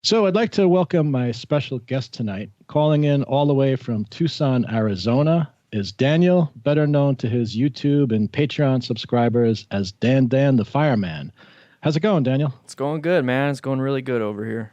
So I'd like to welcome my special guest tonight. Calling in all the way from Tucson, Arizona is Daniel, better known to his YouTube and Patreon subscribers as DanDanTheFireman. How's it going, Daniel? It's going good, man. It's going really good over here.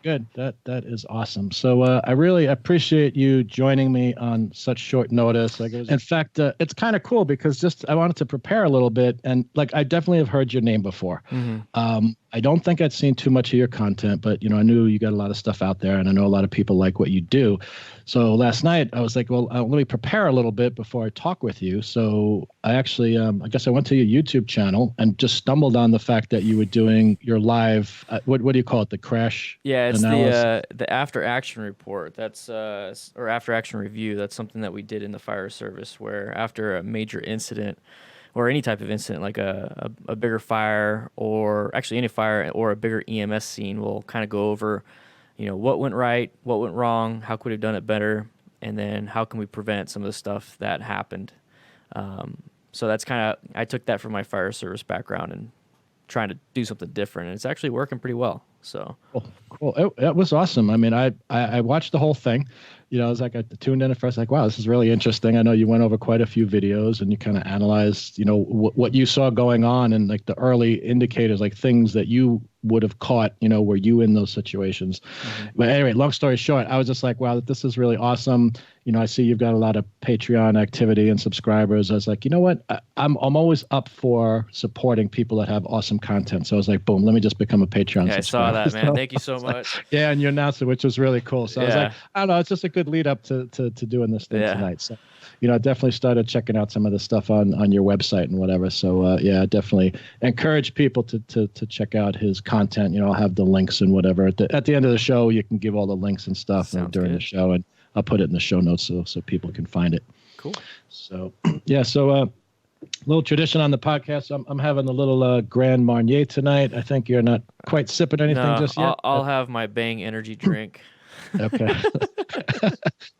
Good. That is awesome. So I really appreciate you joining me on such short notice. In fact, it's kind of cool because just I wanted to prepare a little bit, and I definitely have heard your name before. Mm-hmm. I don't think I'd seen too much of your content, but I knew you got a lot of stuff out there, and I know a lot of people like what you do. So last night I was like, well, let me prepare a little bit before I talk with you. So I actually, I guess I went to your YouTube channel and just stumbled on the fact that you were doing your live. What do you call it? The crash? Yeah, it's the after action report. That's or after action review. That's something that we did in the fire service, where after a major incident, or any type of incident, like a bigger fire, or actually any fire, or a bigger EMS scene, we'll kind of go over, what went right, what went wrong, how could we have done it better, and then how can we prevent some of the stuff that happened. So that's kind of, I took that from my fire service background and trying to do something different, and it's actually working pretty well. So cool. It was awesome. I mean, I watched the whole thing. I was like, I tuned in at first, like, wow, this is really interesting. I know you went over quite a few videos and you kind of analyzed, what you saw going on and like the early indicators, like things that you would have caught, were you in those situations. Mm-hmm. But anyway, long story short, I was just like, wow, this is really awesome. I see you've got a lot of Patreon activity and subscribers. I was like, you know what? I'm always up for supporting people that have awesome content. So I was like, boom, let me just become a Patreon subscriber. I saw that, man. Thank you so much. And you announced it, which was really cool. So I was like, I don't know, it's just a good lead up to doing this thing tonight. So, I definitely started checking out some of the stuff on your website and whatever. So, I definitely encourage people to check out his content. I'll have the links and whatever. At the end of the show, you can give all the links and stuff during the show, and I'll put it in the show notes so people can find it. Cool. So, little tradition on the podcast. I'm having a little Grand Marnier tonight. I think you're not quite sipping anything just yet. I'll have my Bang energy drink. Okay.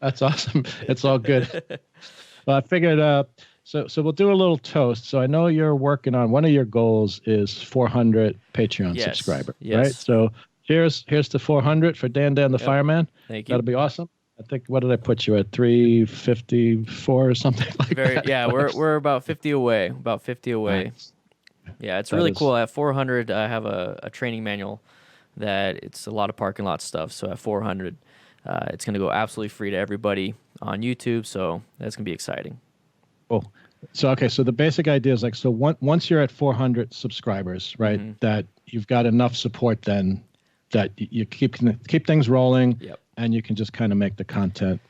That's awesome. It's all good. Well, I figured, so we'll do a little toast. So I know you're working on, one of your goals is 400 Patreon subscribers, right? So here's to 400 for DanDanTheFireman. Thank you. That'll be awesome. I think, what did I put you at, 354 or something like that? Yeah, we're about 50 away. About 50 away. Nice. Yeah, it's really cool. At 400, I have a training manual that it's a lot of parking lot stuff. So at 400, it's going to go absolutely free to everybody on YouTube. So that's going to be exciting. Cool. So, so the basic idea is once you're at 400 subscribers, right, mm-hmm. that you've got enough support then that you keep things rolling. Yep. And you can just kind of make the content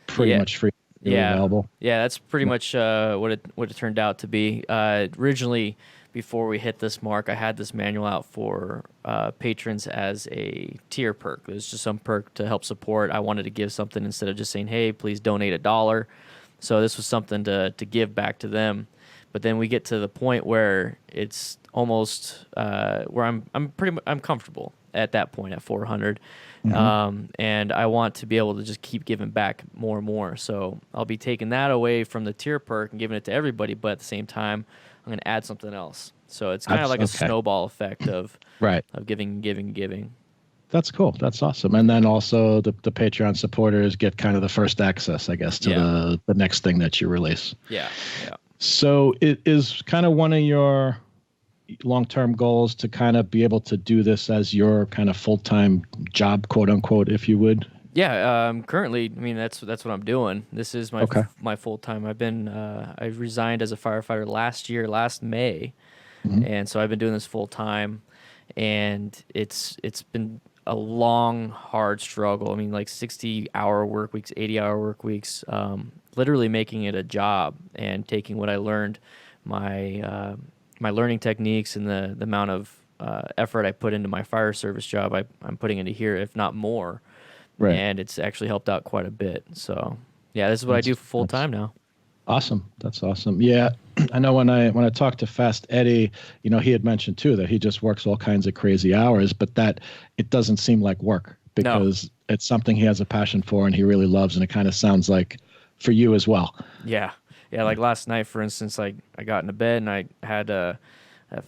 pretty much free, available. Yeah, that's pretty much what it turned out to be. Originally, before we hit this mark, I had this manual out for patrons as a tier perk. It was just some perk to help support. I wanted to give something instead of just saying, hey, please donate $1. So this was something to give back to them. But then we get to the point where it's almost where I'm comfortable at that point at 400. Mm-hmm. And I want to be able to just keep giving back more and more. So I'll be taking that away from the tier perk and giving it to everybody, but at the same time, I'm going to add something else. So it's kind of like a snowball effect of giving. That's cool. That's awesome. And then also the Patreon supporters get kind of the first access, I guess, to the next thing that you release. Yeah. So it is kind of one of your long-term goals to kind of be able to do this as your kind of full-time job, quote unquote, if you would. Yeah. Currently, I mean, that's what I'm doing. This is my full-time. I resigned as a firefighter last May. Mm-hmm. And so I've been doing this full-time, and it's been a long, hard struggle. I mean, like 60-hour work weeks, 80-hour work weeks, literally making it a job and taking what I learned, my learning techniques and the amount of effort I put into my fire service job, I'm putting into here, if not more. Right. And it's actually helped out quite a bit. So, yeah, this is what I do full time now. Awesome. That's awesome. Yeah, I know when I talked to Fast Eddie, he had mentioned too that he just works all kinds of crazy hours, but that it doesn't seem like work because it's something he has a passion for and he really loves, and it kind of sounds like for you as well. Yeah. Yeah, like last night, for instance, I got into bed and I had a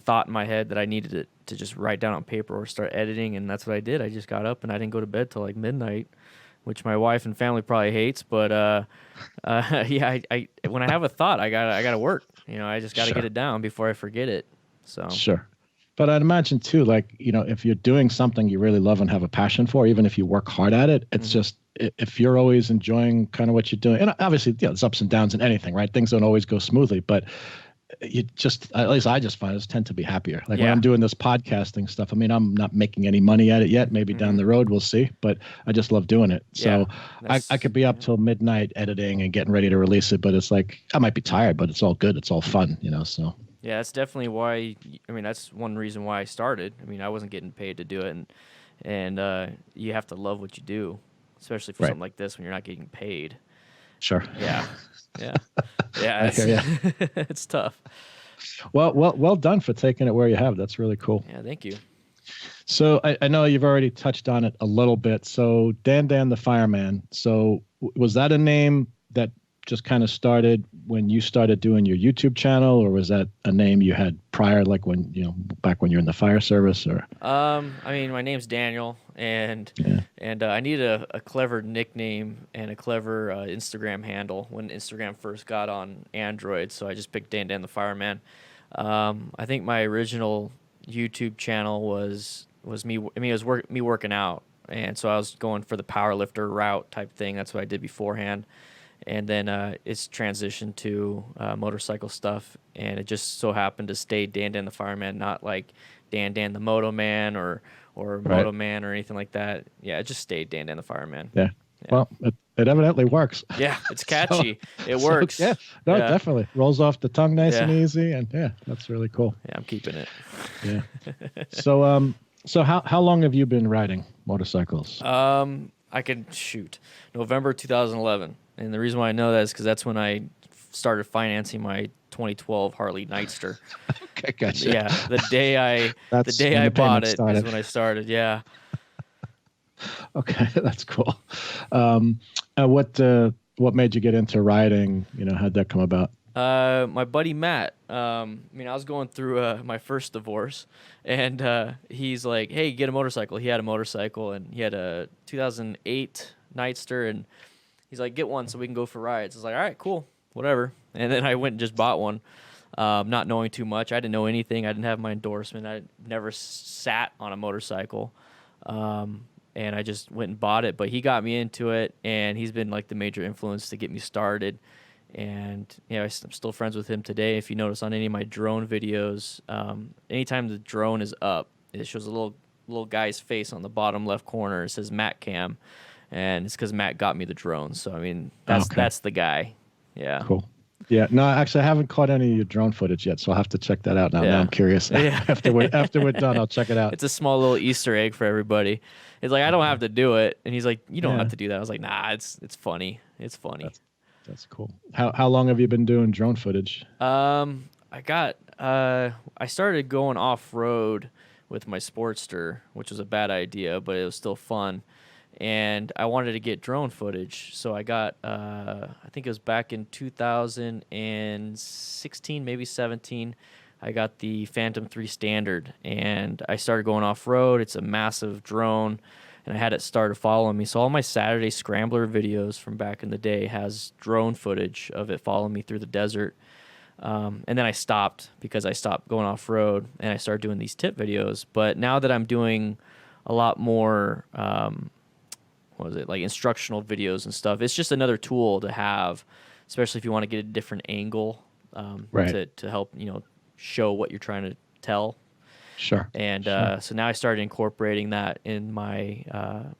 thought in my head that I needed to just write down on paper or start editing, and that's what I did. I just got up and I didn't go to bed till like midnight, which my wife and family probably hates, but yeah, I when I have a thought, I gotta work. I just gotta get it down before I forget it. So sure. But I'd imagine too, like, if you're doing something you really love and have a passion for, even if you work hard at it, it's just, if you're always enjoying kind of what you're doing, and obviously, there's ups and downs in anything, right? Things don't always go smoothly, but you just, at least I just find, I just tend to be happier. Like when I'm doing this podcasting stuff, I mean, I'm not making any money at it yet. Maybe down the road, we'll see, but I just love doing it. So I could be up till midnight editing and getting ready to release it, but it's like, I might be tired, but it's all good. It's all fun, so. Yeah, that's definitely why. I mean, that's one reason why I started. I mean, I wasn't getting paid to do it, and you have to love what you do, especially for something like this when you're not getting paid. Sure. Yeah. It's tough. Well done for taking it where you have. That's really cool. Yeah, thank you. So I know you've already touched on it a little bit. So DanDanTheFireman. So was that a name that just kind of started when you started doing your YouTube channel, or was that a name you had prior, like when, back when you're in the fire service, or? I mean, my name's Daniel, and I needed a clever nickname and a clever Instagram handle when Instagram first got on Android. So I just picked DanDanTheFireman. I think my original YouTube channel was me. I mean, it was me working out, and so I was going for the powerlifter route type thing. That's what I did beforehand. And then it's transitioned to motorcycle stuff, and it just so happened to stay DanDanTheFireman, not like Dan the Moto Man or Moto Man or anything like that. Yeah, it just stayed DanDanTheFireman. Yeah. Well, it evidently works. Yeah, it's catchy. It works. Yeah, no, definitely rolls off the tongue nice and easy, and that's really cool. Yeah, I'm keeping it. Yeah. So how long have you been riding motorcycles? I can shoot November 2011. And the reason why I know that is because that's when I started financing my 2012 Harley Nightster. Okay, gotcha. Yeah, the day I bought it is when I started. Yeah. Okay, that's cool. What made you get into riding? How'd that come about? My buddy Matt. I was going through my first divorce, and he's like, "Hey, get a motorcycle." He had a motorcycle, and he had a 2008 Nightster, and he's like, "Get one so we can go for rides." I was like, "All right, cool, whatever." And then I went and just bought one, not knowing too much. I didn't know anything. I didn't have my endorsement. I never sat on a motorcycle, and I just went and bought it. But he got me into it, and he's been like the major influence to get me started. And I'm still friends with him today. If you notice on any of my drone videos, anytime the drone is up, it shows a little guy's face on the bottom left corner. It says Matt Cam. And it's because Matt got me the drone. So, I mean, that's the guy. Yeah. Cool. Yeah. No, actually, I haven't caught any of your drone footage yet, so I'll have to check that out now. Yeah. Now I'm curious. Yeah. After we're done, I'll check it out. It's a small little Easter egg for everybody. It's like, I don't have to do it. And he's like, you don't have to do that. I was like, nah, it's funny. It's funny. That's cool. How long have you been doing drone footage? I started going off-road with my Sportster, which was a bad idea, but it was still fun. And I wanted to get drone footage, so I got, I think it was back in 2016, maybe 17, I got the Phantom 3 Standard, and I started going off-road. It's a massive drone, and I had it started following me. So all my Saturday Scrambler videos from back in the day has drone footage of it following me through the desert. And then I stopped because I stopped going off-road, and I started doing these tip videos. But now that I'm doing a lot more... like instructional videos and stuff. It's just another tool to have, especially if you want to get a different angle to help, show what you're trying to tell. Sure. And so now I started incorporating that in my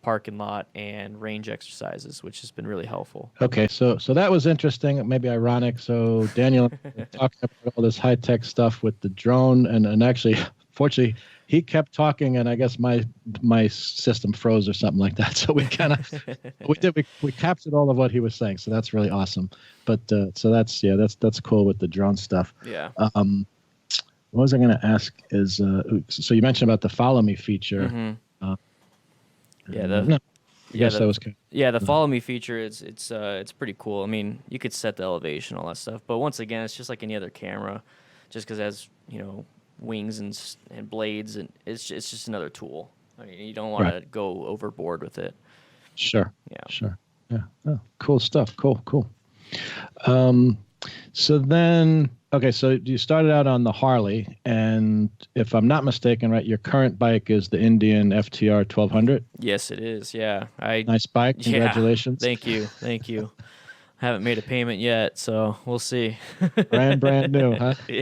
parking lot and range exercises, which has been really helpful. Okay, so that was interesting, maybe ironic. So Daniel talking about all this high-tech stuff with the drone, and actually, fortunately, he kept talking, and I guess my system froze or something like that. So we kind of we captured all of what he was saying. So that's really awesome. But so that's cool with the drone stuff. Yeah. What was I going to ask? Is so you mentioned about the follow me feature. Mm-hmm. That was good. Yeah, the follow me feature it's pretty cool. I mean, you could set the elevation, all that stuff, but once again, it's just like any other camera. Just because as wings and blades, and it's just another tool. I mean, you don't want Right. to go overboard with it. Sure. Yeah. Sure. Yeah. Oh, cool stuff. Cool. Um, so then, okay, so you started out on the Harley, and if I'm not mistaken, right, your current bike is the Indian FTR 1200. Yes, it is. Yeah. Nice bike. Congratulations. Yeah, thank you. I haven't made a payment yet, so we'll see. Brand new, huh? Yeah.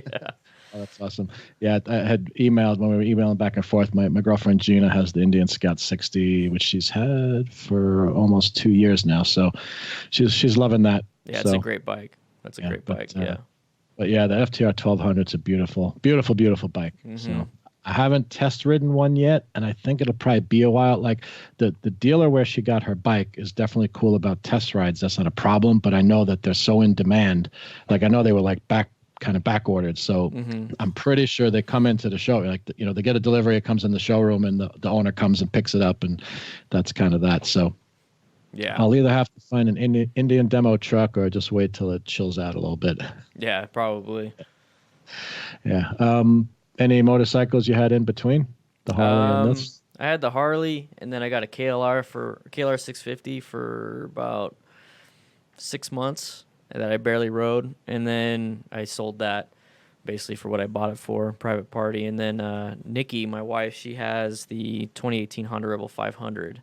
Oh, that's awesome. Yeah, I had emailed when we were emailing back and forth. My girlfriend Gina has the Indian Scout 60, which she's had for almost 2 years now. So she's loving that. Yeah, it's a great bike. That's a great bike. Yeah. But yeah, the FTR 1200 is a beautiful bike. Mm-hmm. So I haven't test ridden one yet, and I think it'll probably be a while. Like the dealer where she got her bike is definitely cool about test rides. That's not a problem, but I know that they're so in demand. Like I know they were like kind of back ordered. So I'm pretty sure they come into the show, like, you know, they get a delivery, it comes in the showroom and the owner comes and picks it up, and that's kind of that. So yeah, I'll either have to find an Indian demo truck or just wait till it chills out a little bit. Yeah, probably. Yeah. Any motorcycles you had in between the Harley and this? I had the Harley, and then I got a KLR 650 for about 6 months that I barely rode, and then I sold that basically for what I bought it for, private party. And then Nikki, my wife, she has the 2018 Honda Rebel 500.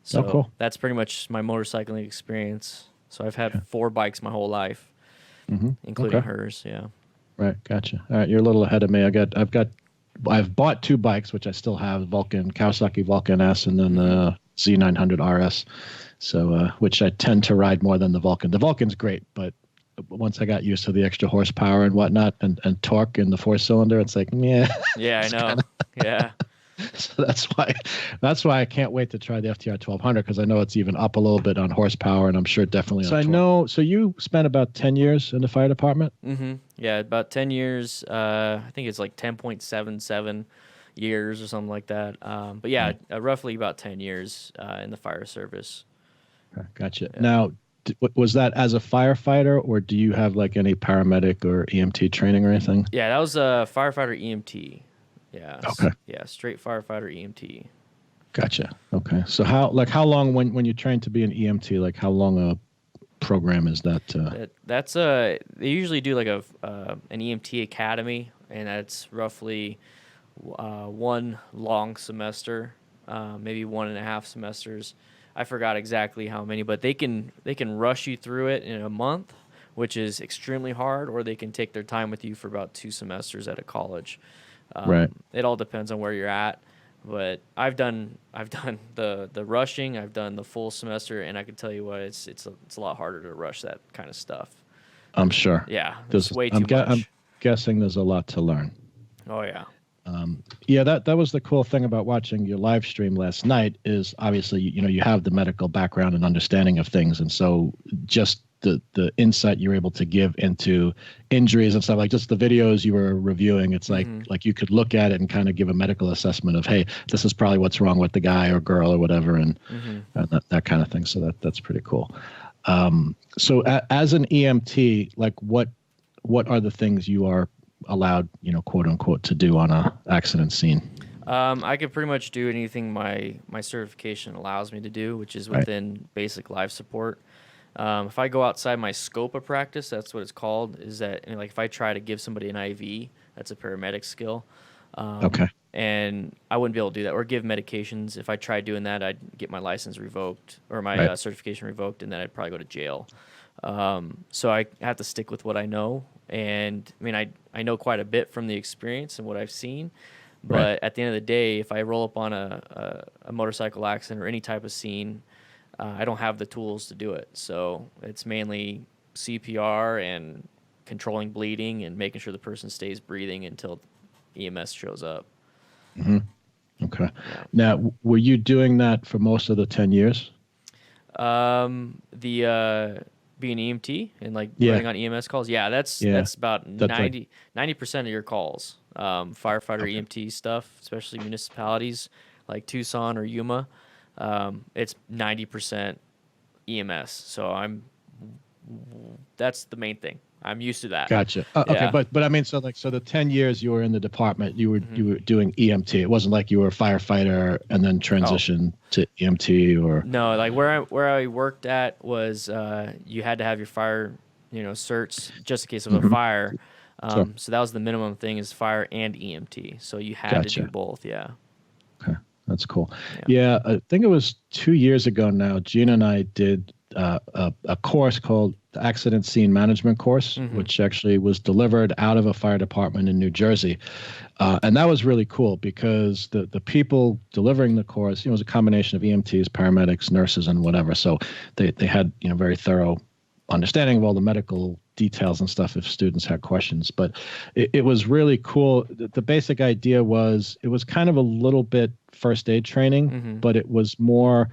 So cool. That's pretty much my motorcycling experience. So I've had 4 bikes my whole life, including hers. Yeah. Right. Gotcha. All right. You're a little ahead of me. I've bought 2 bikes, which I still have, Kawasaki Vulcan S, and then the Z900 RS. So, which I tend to ride more than the Vulcan. The Vulcan's great, but once I got used to the extra horsepower and whatnot and torque in the 4-cylinder, it's like, yeah. Yeah, I know. Yeah. So that's why I can't wait to try the FTR 1200, because I know it's even up a little bit on horsepower, and I'm sure definitely on torque. So you spent about 10 years in the fire department? Mm-hmm. Yeah, about 10 years. I think it's like 10.77 years or something like that. But yeah, roughly about 10 years in the fire service. Okay, gotcha. Yeah. Now, was that as a firefighter, or do you have like any paramedic or EMT training or anything? Yeah, that was a firefighter EMT. Yeah. Okay. Yeah, straight firefighter EMT. Gotcha. Okay. So how long when you train to be an EMT, like how long a program is that? That's they usually do like an EMT academy, and that's roughly 1 long semester, maybe 1.5 semesters. I forgot exactly how many, but they can rush you through it in a month, which is extremely hard, or they can take their time with you for about 2 semesters at a college. Right. It all depends on where you're at, but I've done the rushing, I've done the full semester, and I can tell you what, it's a lot harder to rush that kind of stuff. I'm sure. Yeah, there's way too much. I'm guessing there's a lot to learn. Oh yeah. Yeah, that was the cool thing about watching your live stream last night, is obviously, you know, you have the medical background and understanding of things, and so just the insight you're able to give into injuries and stuff, like just the videos you were reviewing, it's like you could look at it and kind of give a medical assessment of, hey, this is probably what's wrong with the guy or girl or whatever, and that kind of thing. So that's pretty cool. So as an EMT, like what are the things you are allowed, you know, quote unquote, to do on a accident scene? I could pretty much do anything my certification allows me to do, which is within basic life support. If I go outside my scope of practice, that's what it's called, is that, like, if I try to give somebody an IV, that's a paramedic skill. And I wouldn't be able to do that, or give medications. If I tried doing that, I'd get my license revoked, or my certification revoked, and then I'd probably go to jail. So I have to stick with what I know. And I mean, I know quite a bit from the experience and what I've seen, but at the end of the day, if I roll up on a motorcycle accident or any type of scene, I don't have the tools to do it. So it's mainly CPR and controlling bleeding and making sure the person stays breathing until EMS shows up. Mm-hmm. Okay. Yeah. Now, were you doing that for most of the 10 years? Being EMT and like running on EMS calls. Yeah, that's about 90% of your calls. Firefighter EMT stuff, especially municipalities like Tucson or Yuma. It's 90% EMS. So that's the main thing. I'm used to that. Gotcha. Okay, but I mean, so the 10 years you were in the department, you were doing EMT. It wasn't like you were a firefighter and then transitioned to EMT or. No, like where I worked at was you had to have your fire, certs just in case of a fire. Sure. So that was the minimum thing, is fire and EMT. So you had to do both. Yeah. Okay, that's cool. Yeah, I think it was 2 years ago now. Gina and I did a course called the Accident Scene Management course, which actually was delivered out of a fire department in New Jersey. And that was really cool because the people delivering the course, it was a combination of EMTs, paramedics, nurses, and whatever. So they had, very thorough understanding of all the medical details and stuff if students had questions. But it was really cool. The basic idea was it was kind of a little bit first aid training, but it was more,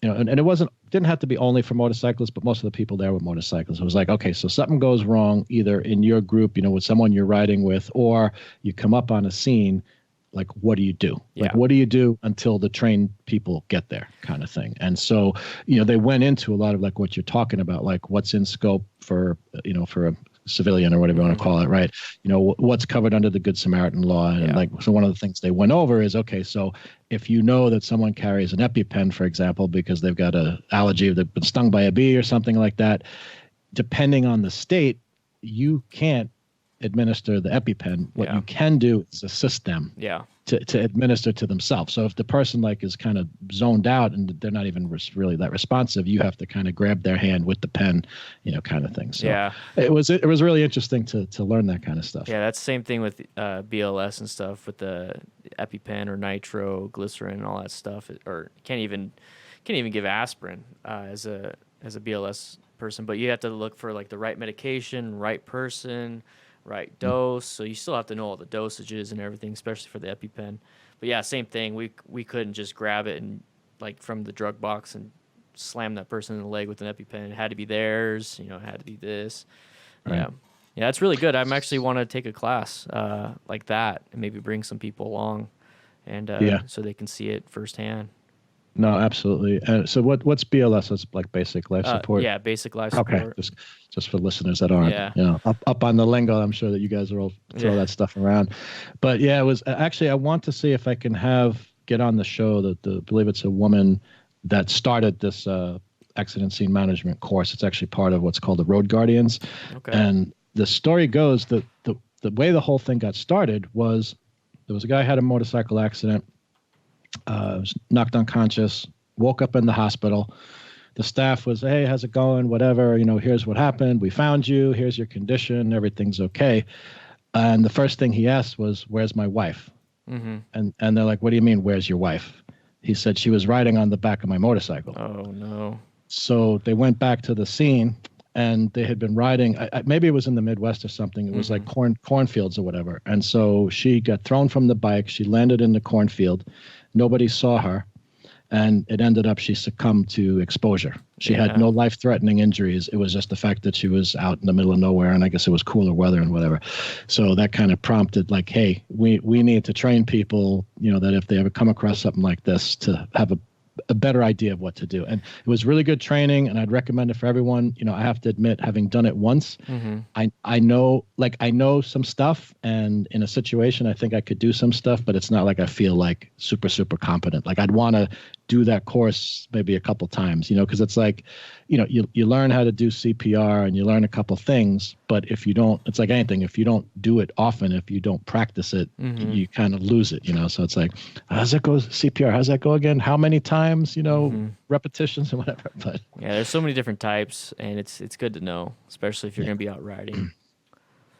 and it didn't have to be only for motorcyclists, but most of the people there were motorcyclists. It was like, okay, so something goes wrong either in your group, with someone you're riding with, or you come up on a scene. Like, what do you do? Like, what do you do until the trained people get there, kind of thing? And so, they went into a lot of like what you're talking about, like what's in scope for, for a civilian or whatever you want to call it, right? What's covered under the Good Samaritan law. And so one of the things they went over is, okay, so if you know that someone carries an EpiPen, for example, because they've got an allergy, they've been stung by a bee or something like that, depending on the state, you can't administer the EpiPen. What you can do is assist them to administer to themselves. So if the person is kind of zoned out and they're not even really that responsive, you have to kind of grab their hand with the pen, kind of thing. So it was really interesting to learn that kind of stuff. Yeah, that's the same thing with BLS and stuff with the EpiPen or nitro, glycerin, and all that stuff. Or can't even give aspirin as a BLS person, but you have to look for like the right medication, right person, right dose. So you still have to know all the dosages and everything, especially for the EpiPen. But yeah, same thing. We couldn't just grab it and like from the drug box and slam that person in the leg with an EpiPen. It had to be theirs. It had to be this. Right. Yeah, it's really good. I'm actually want to take a class like that and maybe bring some people along, and so they can see it firsthand. No, absolutely. So what's BLS? It's like basic life support. Yeah, basic life support. Okay, just for listeners that aren't, up on the lingo. I'm sure that you guys will all throw that stuff around. But yeah, it was actually, I want to see if I can get on the show I believe it's a woman that started this accident scene management course. It's actually part of what's called the Road Guardians. Okay. And the story goes that the way the whole thing got started was there was a guy who had a motorcycle accident. Was knocked unconscious, woke up in the hospital. The staff was, hey, how's it going? Whatever, here's what happened. We found you. Here's your condition. Everything's okay. And the first thing he asked was, where's my wife? And they're like, what do you mean, where's your wife? He said, she was riding on the back of my motorcycle. Oh, no. So they went back to the scene, and they had been riding, maybe it was in the Midwest or something. It was like cornfields or whatever. And so she got thrown from the bike. She landed in the cornfield. Nobody saw her, and it ended up she succumbed to exposure. She had no life-threatening injuries. It was just the fact that she was out in the middle of nowhere, and I guess it was cooler weather and whatever. So that kind of prompted like, hey, we need to train people, that if they ever come across something like this, to have a better idea of what to do. And it was really good training, and I'd recommend it for everyone. I have to admit, having done it once, I know some stuff, and in a situation I think I could do some stuff, but it's not like I feel like super competent. Like I'd want to do that course maybe a couple times, because it's like, you learn how to do CPR and you learn a couple things, but if you don't, it's like anything, if you don't do it often, if you don't practice it, you kind of lose it, so it's like, how's that go CPR? How's that go again? How many times, repetitions and whatever. But yeah, there's so many different types, and it's good to know, especially if you're going to be out riding.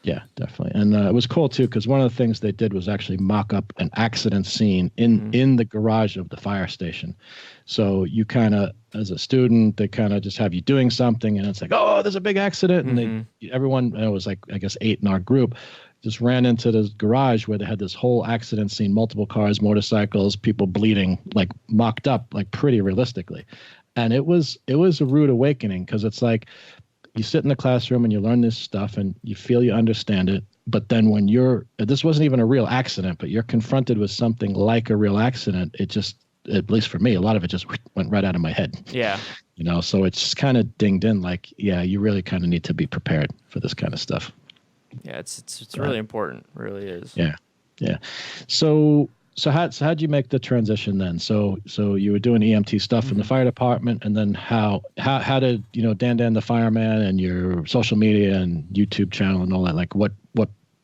Yeah, definitely. And it was cool, too, because one of the things they did was actually mock up an accident scene in the garage of the fire station. So you kind of, as a student, they kind of just have you doing something, and it's like, oh, there's a big accident. And everyone, it was like, I guess 8 in our group, just ran into the garage where they had this whole accident scene, multiple cars, motorcycles, people bleeding, like mocked up, like pretty realistically. And it was a rude awakening, because it's like, you sit in the classroom and you learn this stuff and you feel you understand it. But then when this wasn't even a real accident, but you're confronted with something like a real accident, it at least for me, a lot of it just went right out of my head. Yeah. So it's just kind of dinged in like, yeah, you really kind of need to be prepared for this kind of stuff. Yeah, it's really important. It really is. Yeah. Yeah. So how'd you make the transition then? So you were doing EMT stuff in the fire department, and then how did, Dan the Fireman and your social media and YouTube channel and all that, like what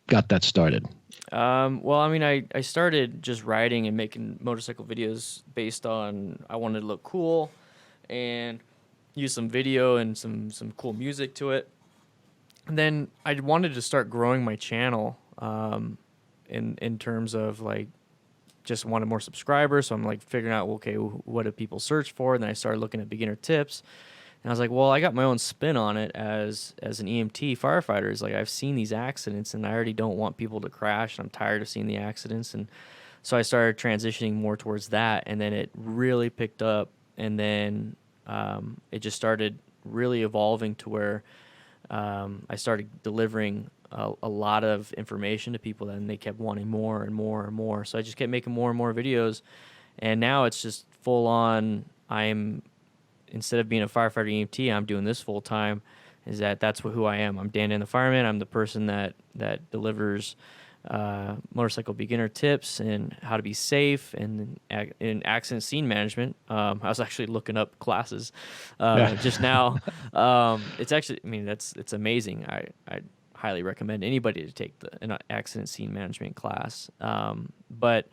got that started? Well, I mean, I started just writing and making motorcycle videos based on, I wanted to look cool and use some video and some cool music to it. And then I wanted to start growing my channel in terms of like, just wanted more subscribers. So I'm like figuring out, okay, what do people search for? And then I started looking at beginner tips. And I was like, well, I got my own spin on it as an EMT firefighter. It's like, I've seen these accidents and I already don't want people to crash. And I'm tired of seeing the accidents. And so I started transitioning more towards that. And then it really picked up. And then it just started really evolving to where I started delivering a lot of information to people, and they kept wanting more and more and more. So I just kept making more and more videos. And now it's just full on. Instead of being a firefighter EMT, I'm doing this full time. That's who I am. I'm Dan the Fireman. I'm the person that delivers motorcycle beginner tips and how to be safe and in accident scene management. I was actually looking up classes just now. It's actually, I mean, it's amazing. I highly recommend anybody to take an accident scene management class. But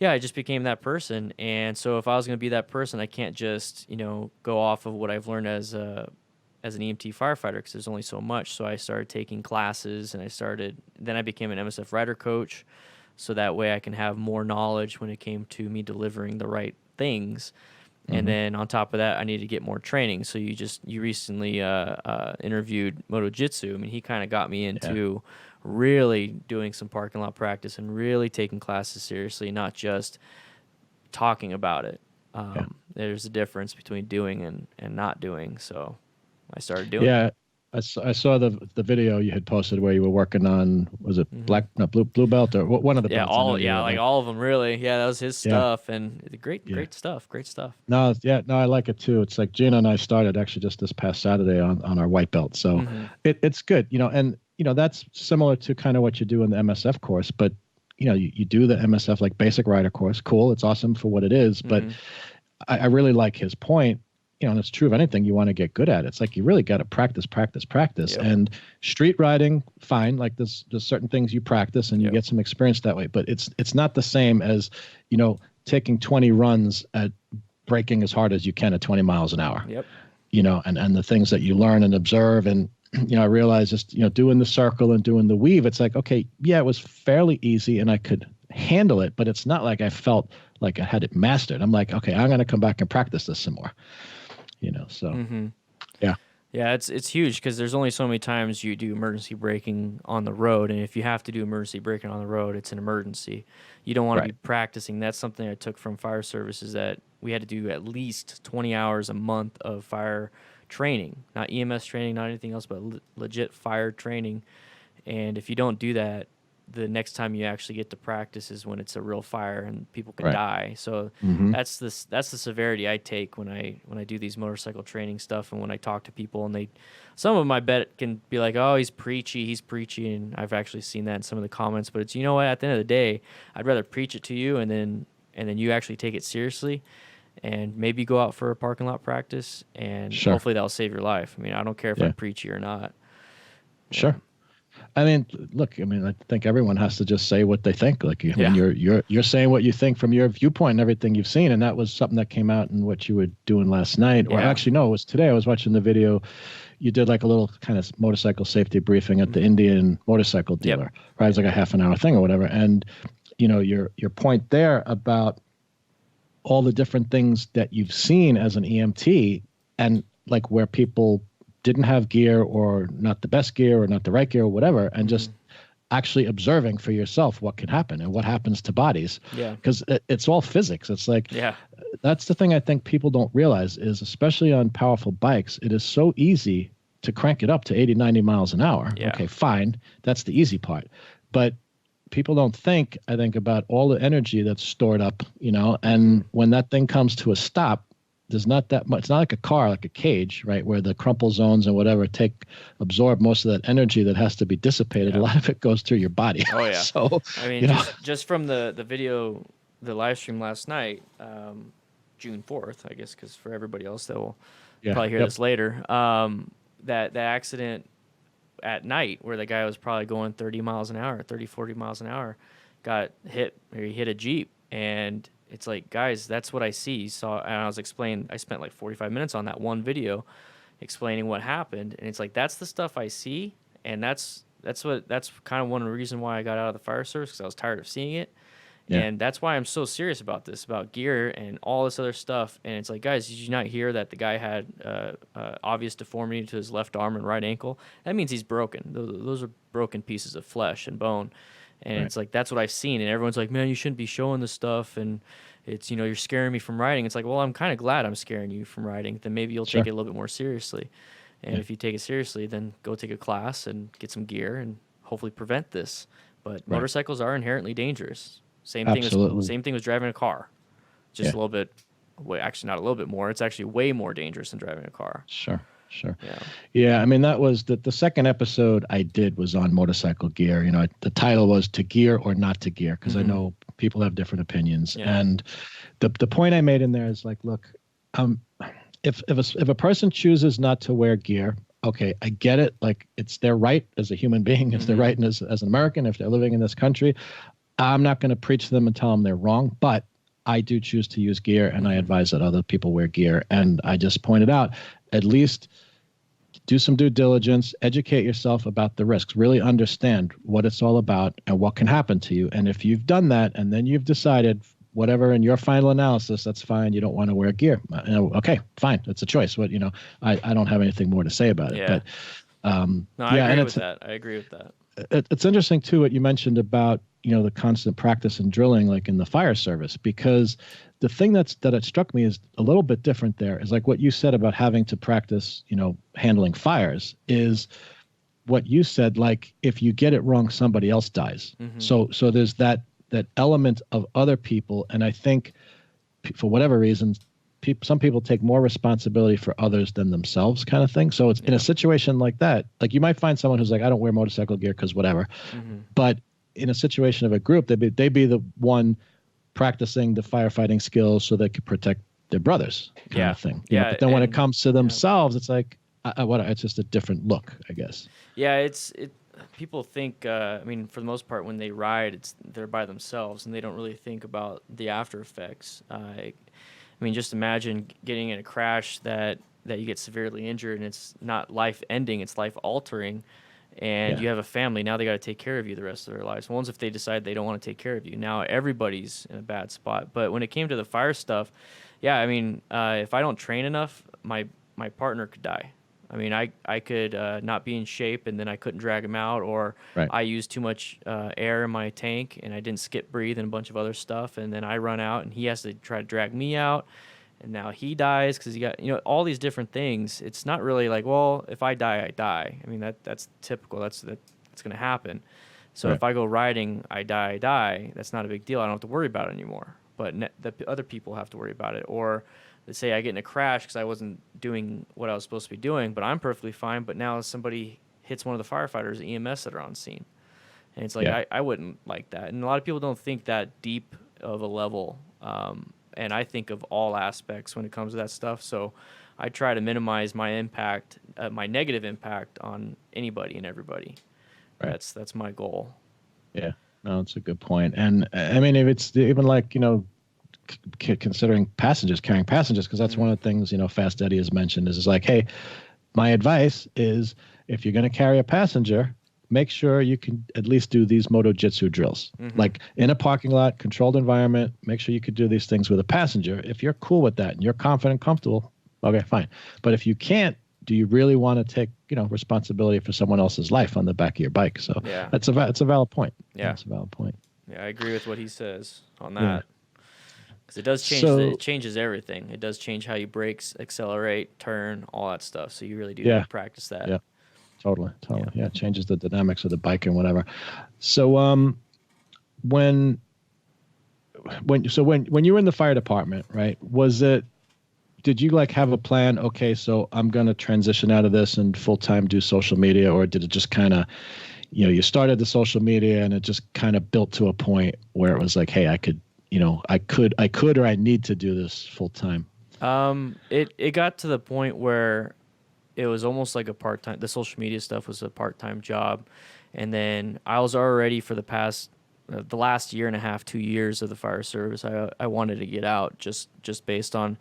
yeah, I just became that person. And so if I was going to be that person, I can't just, go off of what I've learned as an EMT firefighter, because there's only so much. So I started taking classes, and then I became an MSF rider coach. So that way I can have more knowledge when it came to me delivering the right things. And then on top of that, I needed to get more training. So you recently interviewed Moto Jitsu. I mean, he kind of got me into really doing some parking lot practice and really taking classes seriously, not just talking about it. There's a difference between doing and not doing. So I started doing it. Yeah, I saw the video you had posted where you were working on, was it blue belt or one of the belts? All of them really. Yeah, that was his stuff, and great stuff. No, I like it too. It's like Gina and I started actually just this past Saturday on our white belt, so it's good, and that's similar to kind of what you do in the MSF course, but you do the MSF like basic rider course, cool, it's awesome for what it is, but I really like his point. And it's true of anything you want to get good at. It's like you really got to practice. Yep. And street riding, fine. Like there's certain things you practice and you get some experience that way. But it's not the same as, taking 20 runs at braking as hard as you can at 20 miles an hour. Yep. And the things that you learn and observe. And, I realized just, doing the circle and doing the weave, it's like, okay, yeah, it was fairly easy and I could handle it, but it's not like I felt like I had it mastered. I'm like, okay, I'm going to come back and practice this some more. Yeah, it's huge because there's only so many times you do emergency braking on the road, and if you have to do emergency braking on the road, it's an emergency. You don't want to be practicing. That's something I took from fire services, that we had to do at least 20 hours a month of fire training, not EMS training, not anything else, but legit fire training. And if you don't do that, the next time you actually get to practice is when it's a real fire and people can die. So that's the severity I take when I do these motorcycle training stuff, and when I talk to people, and some of them I bet can be like, oh, he's preachy, and I've actually seen that in some of the comments. But it's, what, at the end of the day, I'd rather preach it to you and then you actually take it seriously, and maybe go out for a parking lot practice, and hopefully that'll save your life. I mean, I don't care if I'm preachy or not. Sure. I mean, look, I think everyone has to just say what they think. Like, when you're saying what you think from your viewpoint and everything you've seen, and that was something that came out in what you were doing last night. Or actually, no, it was today. I was watching the video. You did like a little kind of motorcycle safety briefing at the Indian motorcycle dealer. Right, it was like a half an hour thing or whatever. And your point there about all the different things that you've seen as an EMT, and like where people didn't have gear or not the best gear or not the right gear or whatever, and just actually observing for yourself what can happen and what happens to bodies. Yeah. Because it's all physics. It's like, that's the thing I think people don't realize is, especially on powerful bikes, it is so easy to crank it up to 80, 90 miles an hour. Yeah. Okay, fine. That's the easy part. But people don't think, I think, about all the energy that's stored up, and when that thing comes to a stop, there's not that much. It's not like a car, like a cage, right, where the crumple zones and whatever absorb most of that energy that has to be dissipated. A lot of it goes through your body. Oh yeah. So I mean, just from the video, the live stream last night, June 4th, I guess, because for everybody else that will probably hear this later, that accident at night where the guy was probably going 30 miles an hour, 30, 40 miles an hour, got hit, or he hit a Jeep. And it's like, guys, that's what I see. And I spent like 45 minutes on that one video explaining what happened. And it's like, that's the stuff I see. And that's kind of one of the reasons why I got out of the fire service, because I was tired of seeing it. Yeah. And that's why I'm so serious about this, about gear and all this other stuff. And it's like, guys, did you not hear that the guy had obvious deformity to his left arm and right ankle? That means he's broken. Those are broken pieces of flesh and bone. And it's like, that's what I've seen. And everyone's like, man, you shouldn't be showing this stuff. And it's, you're scaring me from riding. It's like, well, I'm kind of glad I'm scaring you from riding. Then maybe you'll take it a little bit more seriously. And if you take it seriously, then go take a class and get some gear and hopefully prevent this. But motorcycles are inherently dangerous. Same thing as driving a car. Just a little bit, actually not a little bit more. It's actually way more dangerous than driving a car. Sure. Yeah. I mean, that was the second episode I did was on motorcycle gear. The title was "To Gear or Not to Gear," because I know people have different opinions. Yeah. And the point I made in there is like, look, if a person chooses not to wear gear, okay, I get it. Like, it's their right as a human being. It's their right as an American. If they're living in this country, I'm not going to preach to them and tell them they're wrong, but I do choose to use gear, and I advise that other people wear gear. And I just pointed out, at least do some due diligence, educate yourself about the risks, really understand what it's all about and what can happen to you. And if you've done that and then you've decided whatever in your final analysis, that's fine, you don't want to wear gear. Okay, fine. It's a choice. What, I don't have anything more to say about it. But I agree with that. I agree with that. It's interesting too what you mentioned about the constant practice and drilling, like in the fire service, because the thing that it struck me is a little bit different. There is like what you said about having to practice, handling fires, is what you said. Like, if you get it wrong, somebody else dies. So there's that element of other people, and I think for whatever reason, some people take more responsibility for others than themselves, kind of thing. So it's in a situation like that, like you might find someone who's like, I don't wear motorcycle gear because whatever, but in a situation of a group, they'd be the one practicing the firefighting skills so they could protect their brothers, kind of thing. But then when it comes to themselves, it's like, it's just a different look, I guess. Yeah, people think, for the most part, when they ride, they're by themselves and they don't really think about the after effects. Just imagine getting in a crash that you get severely injured, and it's not life-ending, it's life-altering, and you have a family. Now they got to take care of you the rest of their lives. Once if they decide they don't want to take care of you, now everybody's in a bad spot. But when it came to the fire stuff, if I don't train enough, my partner could die. I could not be in shape, and then I couldn't drag him out, or I used too much air in my tank, and I didn't skip breathe and a bunch of other stuff, and then I run out, and he has to try to drag me out, and now he dies because he got all these different things. It's not really like, well, if I die, I die. That's typical. That's going to happen. So if I go riding, I die. That's not a big deal. I don't have to worry about it anymore. But the other people have to worry about it, or let's say I get in a crash because I wasn't doing what I was supposed to be doing, but I'm perfectly fine. But now somebody hits one of the firefighters, EMS, that are on scene. And it's like, I wouldn't like that. And a lot of people don't think that deep of a level. And I think of all aspects when it comes to that stuff. So I try to minimize my impact, my negative impact on anybody and everybody. Right. That's my goal. Yeah, no, it's a good point. And if it's even like, considering carrying passengers, because that's one of the things, Fast Eddie has mentioned is like, hey, my advice is if you're going to carry a passenger, make sure you can at least do these moto jitsu drills, like in a parking lot, controlled environment. Make sure you could do these things with a passenger. If you're cool with that and you're confident, comfortable, okay, fine. But if you can't, do you really want to take, responsibility for someone else's life on the back of your bike? So it's a valid point. Yeah, it's a valid point. Yeah, I agree with what he says on that. Because it does change. It changes everything. It does change how you brake, accelerate, turn, all that stuff. So you really do need to practice that. Yeah. Totally. Yeah, it changes the dynamics of the bike and whatever. So, when you were in the fire department, right? Did you like have a plan? Okay, so I'm going to transition out of this and full time do social media, or did it just kind of, you started the social media and it just kind of built to a point where it was like, hey, I could, or I need to do this full time? It got to the point where it was almost like a part-time. The social media stuff was a part-time job, and then I was already for the last year and a half, 2 years of the fire service, I wanted to get out just based on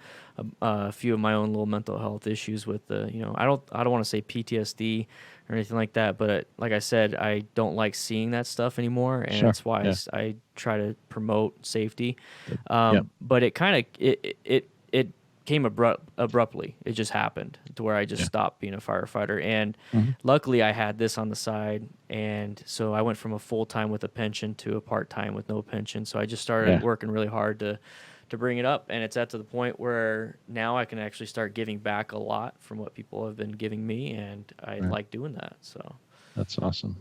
a few of my own little mental health issues with the, I don't want to say PTSD or anything like that, but like I said, I don't like seeing that stuff anymore, and that's why I try to promote safety. But it kind of it came abruptly. It just happened to where I just stopped being a firefighter, and luckily I had this on the side, and so I went from a full-time with a pension to a part-time with no pension. So I just started working really hard to bring it up, and it's at to the point where now I can actually start giving back a lot from what people have been giving me, and I like doing that. So that's awesome.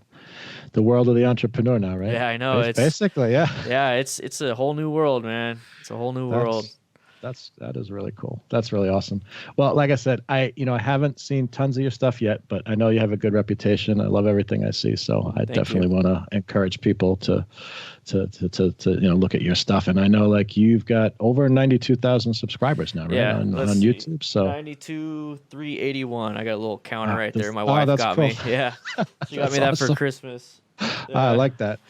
The world of the entrepreneur now, right? Yeah, I know. It's basically, yeah, it's a whole new world, man. It's a whole new world. That is really cool. That's really awesome. Well, like I said, I haven't seen tons of your stuff yet, but I know you have a good reputation. I love everything I see, so I definitely want to encourage people to look at your stuff. And I know like you've got over 92,000 subscribers now, right? On YouTube. So 92,381. I got a little counter right there. My wife got me. Yeah, she got me that for Christmas. I like that.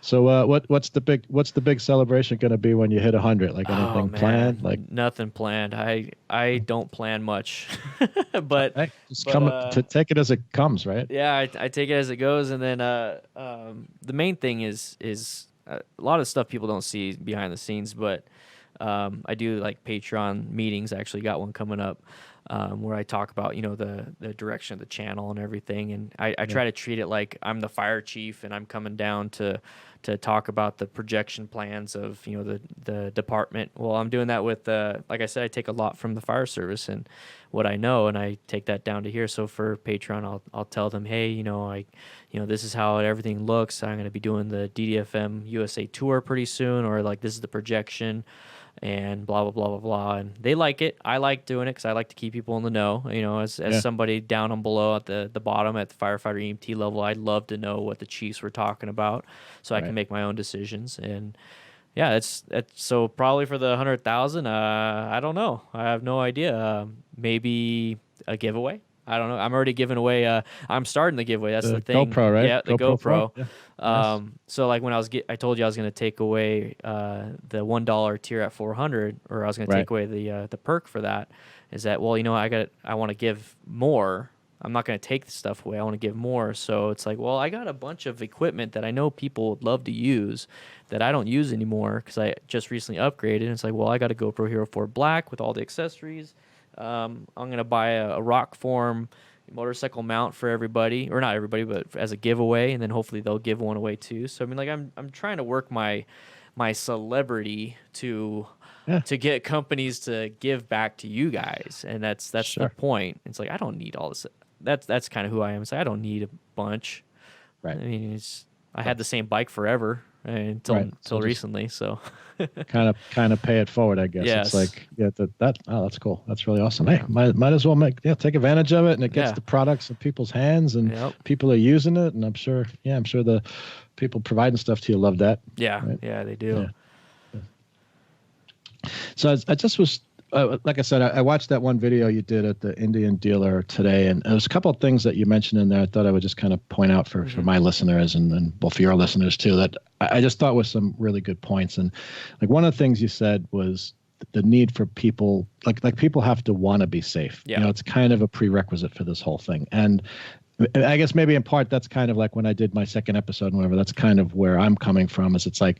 So what's the big celebration going to be when you hit 100? Like anything planned? Like nothing planned. I don't plan much, but take it as it comes, right? Yeah, I take it as it goes, and then the main thing is a lot of stuff people don't see behind the scenes, but I do like Patreon meetings. I actually got one coming up. Where I talk about, the direction of the channel and everything. And I try to treat it like I'm the fire chief and I'm coming down to talk about the projection plans of, the department. Well, I'm doing that with, like I said, I take a lot from the fire service and what I know, and I take that down to here. So for Patreon, I'll tell them, hey, this is how everything looks. I'm going to be doing the DDFM USA tour pretty soon, or like this is the projection. And blah, blah, blah, blah, blah. And they like it. I like doing it because I like to keep people in the know. As somebody down and below at the bottom at the firefighter EMT level, I'd love to know what the chiefs were talking about so I can make my own decisions. And yeah, it's so probably for the 100,000, I don't know. I have no idea. Maybe a giveaway. I don't know. I'm already giving away. I'm starting the giveaway. That's the thing. GoPro, right? Yeah, the GoPro. Yeah. Nice. So like when I told you I was going to take away the $1 tier at 400, or I was going to take away the perk for that. Is that I want to give more. I'm not going to take the stuff away. I want to give more. So it's like, well, I got a bunch of equipment that I know people would love to use that I don't use anymore because I just recently upgraded. And it's like, well, I got a GoPro Hero 4 Black with all the accessories. I'm going to buy a rock form motorcycle mount for everybody, or not everybody, but as a giveaway, and then hopefully they'll give one away too. So I mean, like I'm trying to work my celebrity to get companies to give back to you guys, and that's the point. It's like I don't need all this. That's kind of who I am. It's like I don't need a bunch. Right. I mean, I had the same bike forever until recently. So kind of pay it forward, I guess. Yes. It's like that's cool. That's really awesome. Hey, might as well take advantage of it, and it gets the products in people's hands, and people are using it, and I'm sure the people providing stuff to you love that. Yeah, right? Yeah, they do. Yeah. So I just was. Like I said, I watched that one video you did at the Indian dealer today, and there was a couple of things that you mentioned in there I thought I would just kind of point out for my listeners and both for your listeners too, that I just thought was some really good points. And like one of the things you said was the need for people, like people have to want to be safe. Yeah. It's kind of a prerequisite for this whole thing. And I guess maybe in part that's kind of like when I did my second episode and whatever, that's kind of where I'm coming from, is it's like,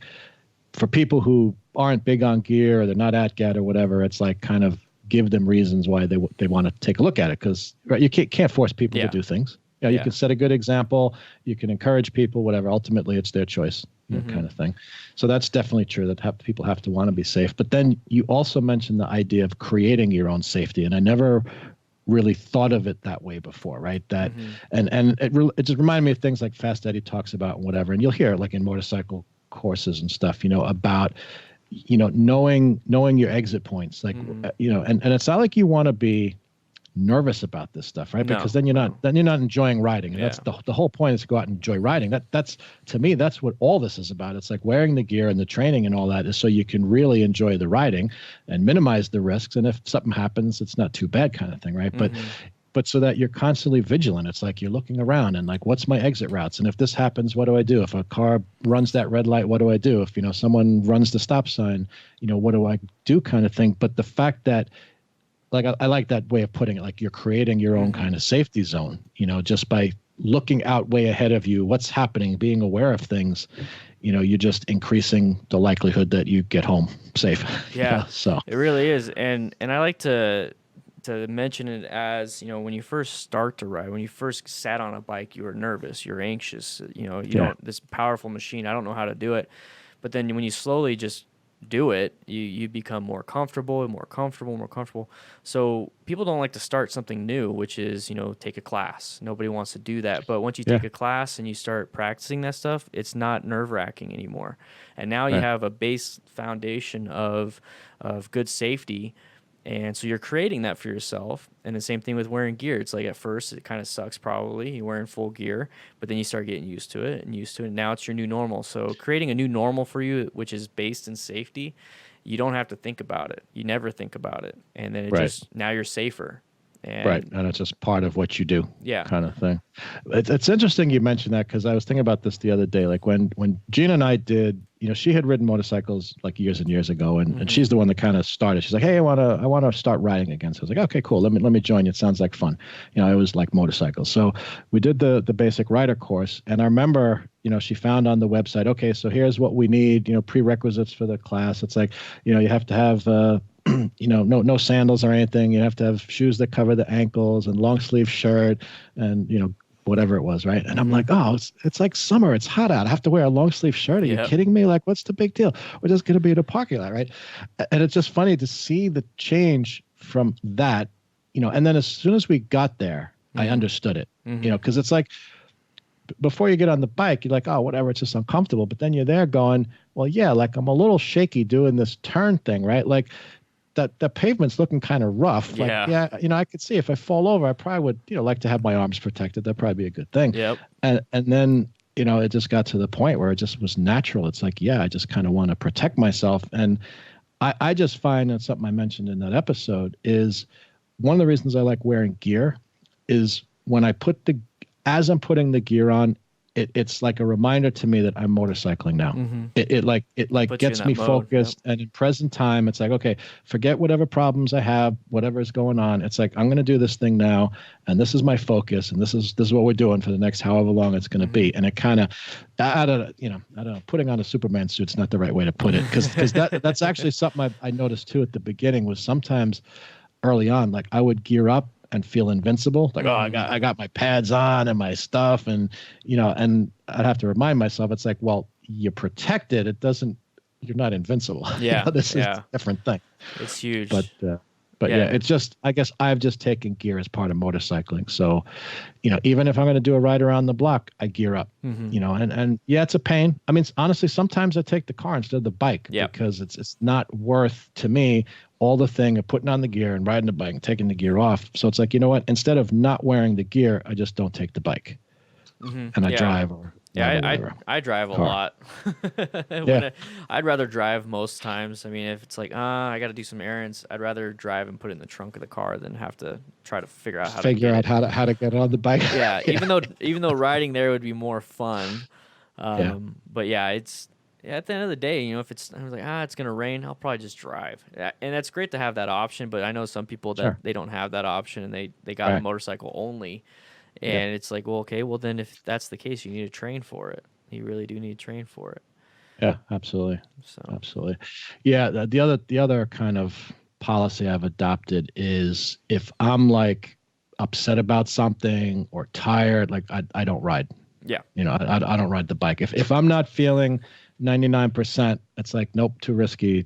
for people who aren't big on gear or they're not at GAT or whatever, it's like kind of give them reasons why they want to take a look at it, because you can't force people to do things. You can set a good example, you can encourage people, whatever. Ultimately, it's their choice, kind of thing. So that's definitely true that people have to want to be safe. But then you also mentioned the idea of creating your own safety, and I never really thought of it that way before, right? That and it just reminded me of things like Fast Eddie talks about and whatever, and you'll hear it like in motorcycle courses and stuff, about, knowing your exit points, like, and it's not like you want to be nervous about this stuff, right? Because then you're not enjoying riding. And that's the whole point, is to go out and enjoy riding. That's to me, that's what all this is about. It's like wearing the gear and the training and all that is so you can really enjoy the riding and minimize the risks. And if something happens, it's not too bad, kind of thing, right? But so that you're constantly vigilant. It's like you're looking around and like, what's my exit routes? And if this happens, what do I do? If a car runs that red light, what do I do? If, someone runs the stop sign, what do I do, kind of thing. But the fact that, like, I like that way of putting it, like you're creating your own kind of safety zone, just by looking out way ahead of you, what's happening, being aware of things, you're just increasing the likelihood that you get home safe. Yeah, so it really is. And I like to mention it as, when you first start to ride, when you first sat on a bike, you were nervous, you're anxious, you don't, this powerful machine, I don't know how to do it. But then when you slowly just do it, you become more comfortable and more comfortable. So people don't like to start something new, which is, take a class. Nobody wants to do that. But once you take a class and you start practicing that stuff, it's not nerve-wracking anymore. And now you have a base foundation of good safety. And so you're creating that for yourself. And the same thing with wearing gear. It's like at first it kind of sucks probably. You're wearing full gear, but then you start getting used to it. And now it's your new normal. So creating a new normal for you, which is based in safety, you don't have to think about it. You never think about it. And then now you're safer. And and it's just part of what you do, yeah, kind of thing. It's interesting you mentioned that, because I was thinking about this the other day. Like when Gina and I did, she had ridden motorcycles like years and years ago, and she's the one that kind of started. She's like, hey, I want to start riding again. So I was like, okay, cool. Let me join you. It sounds like fun. I always like motorcycles. So we did the basic rider course, and I remember, she found on the website, okay, so here's what we need, prerequisites for the class. It's like, you have to have no sandals or anything. You have to have shoes that cover the ankles and long sleeve shirt and, whatever it was, right? And I'm like, oh, it's like summer. It's hot out. I have to wear a long sleeve shirt. Are you kidding me? Like, what's the big deal? We're just going to be in a parking lot, right? And it's just funny to see the change from that, and then as soon as we got there, I understood it, because it's like, before you get on the bike, you're like, oh, whatever, it's just uncomfortable. But then you're there going, well, yeah, like I'm a little shaky doing this turn thing, right? Like, that the pavement's looking kind of rough. Like, I could see if I fall over, I probably would, like to have my arms protected. That'd probably be a good thing. Yep. And then, it just got to the point where it just was natural. It's like, I just kind of want to protect myself. And I just find, and something I mentioned in that episode, is one of the reasons I like wearing gear is when as I'm putting the gear on, it's like a reminder to me that I'm motorcycling now. It gets me focused. And in present time, it's like, okay, forget whatever problems I have, whatever is going on. It's like, I'm going to do this thing now, and this is my focus, and this is what we're doing for the next however long it's going to be. And it kind of, I don't know, putting on a Superman suit's not the right way to put it, because that's actually something I noticed too at the beginning. Was sometimes early on, like I would gear up and feel invincible, like, oh, I got my pads on and my stuff, and and I'd have to remind myself, it's like, well, you're protected. You're not invincible. Yeah, this is a different thing. It's huge. But it's just, I guess I've just taken gear as part of motorcycling. So, even if I'm going to do a ride around the block, I gear up. And it's a pain. I mean, honestly, sometimes I take the car instead of the bike, because it's not worth to me all the thing of putting on the gear and riding the bike and taking the gear off. So it's like, you know what? Instead of not wearing the gear, I just don't take the bike, and I drive or. I drive a lot. I'd rather drive most times. I mean, if it's like, I got to do some errands, I'd rather drive and put it in the trunk of the car than have to try to figure out how to get on the bike. Yeah, even though riding there would be more fun. But it's at the end of the day, if I was like, it's gonna rain, I'll probably just drive. And that's great to have that option. But I know some people that they don't have that option, and they got a motorcycle only. And it's like, well, okay, well then if that's the case, you need to train for it. You really do need to train for it. Yeah, absolutely. Absolutely. Yeah. The other kind of policy I've adopted is if I'm like upset about something or tired, like I don't ride. Yeah. I don't ride the bike. If I'm not feeling 99%, it's like, nope, too risky,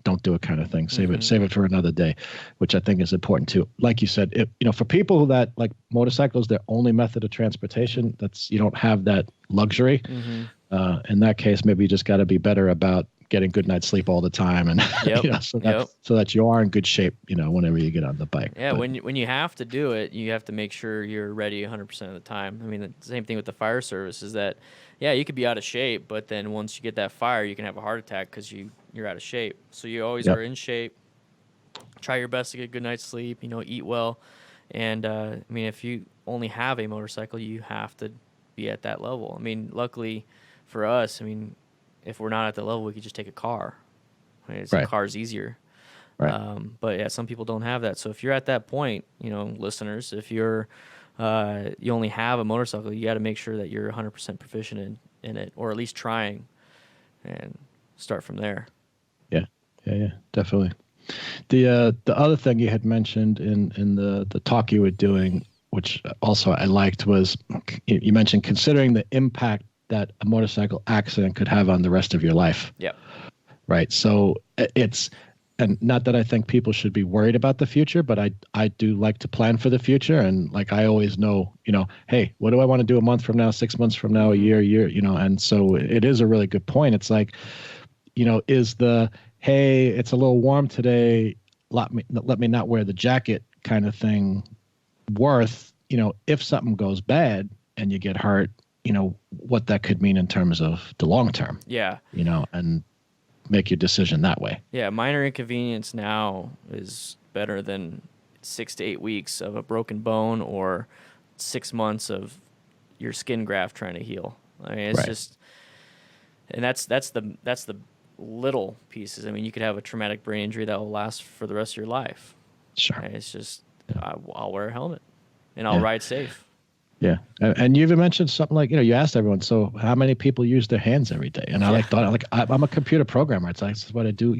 don't do it, kind of thing. Save it for another day, which I think is important too. Like you said, for people that like motorcycles, their only method of transportation, you don't have that luxury. In that case, maybe you just got to be better about getting good night's sleep all the time, and Yep. so that you are in good shape, whenever you get on the bike. Yeah, when you have to do it, you have to make sure you're ready 100% of the time. I mean, the same thing with the fire service is that, yeah, you could be out of shape, but then once you get that fire, you can have a heart attack because you're out of shape. So you always are in shape. Try your best to get a good night's sleep, eat well. And, I mean, if you only have a motorcycle, you have to be at that level. I mean, luckily for us, I mean, if we're not at the level, we could just take a car. I mean, a car's easier. Right. But yeah, some people don't have that. So if you're at that point, listeners, if you're you only have a motorcycle, you got to make sure that you're 100% proficient in it, or at least trying, and start from there. Yeah, definitely. The other thing you had mentioned in the talk you were doing, which also I liked, was you mentioned considering the impact that a motorcycle accident could have on the rest of your life. Yeah. Right. So and not that I think people should be worried about the future, but I do like to plan for the future. And like, I always know, hey, what do I want to do a month from now, 6 months from now, a year, and so it is a really good point. It's like, is hey, it's a little warm today, let me not wear the jacket kind of thing worth, if something goes bad and you get hurt, what that could mean in terms of the long term. Yeah. And make your decision that way. Yeah, minor inconvenience now is better than 6 to 8 weeks of a broken bone or 6 months of your skin graft trying to heal. I mean, it's just, and that's the little pieces. I mean, you could have a traumatic brain injury that will last for the rest of your life. Sure. And it's just, I'll wear a helmet and I'll ride safe. Yeah. And you even mentioned something like, you asked everyone, so how many people use their hands every day? And I thought, I'm a computer programmer. It's like, this is what I do.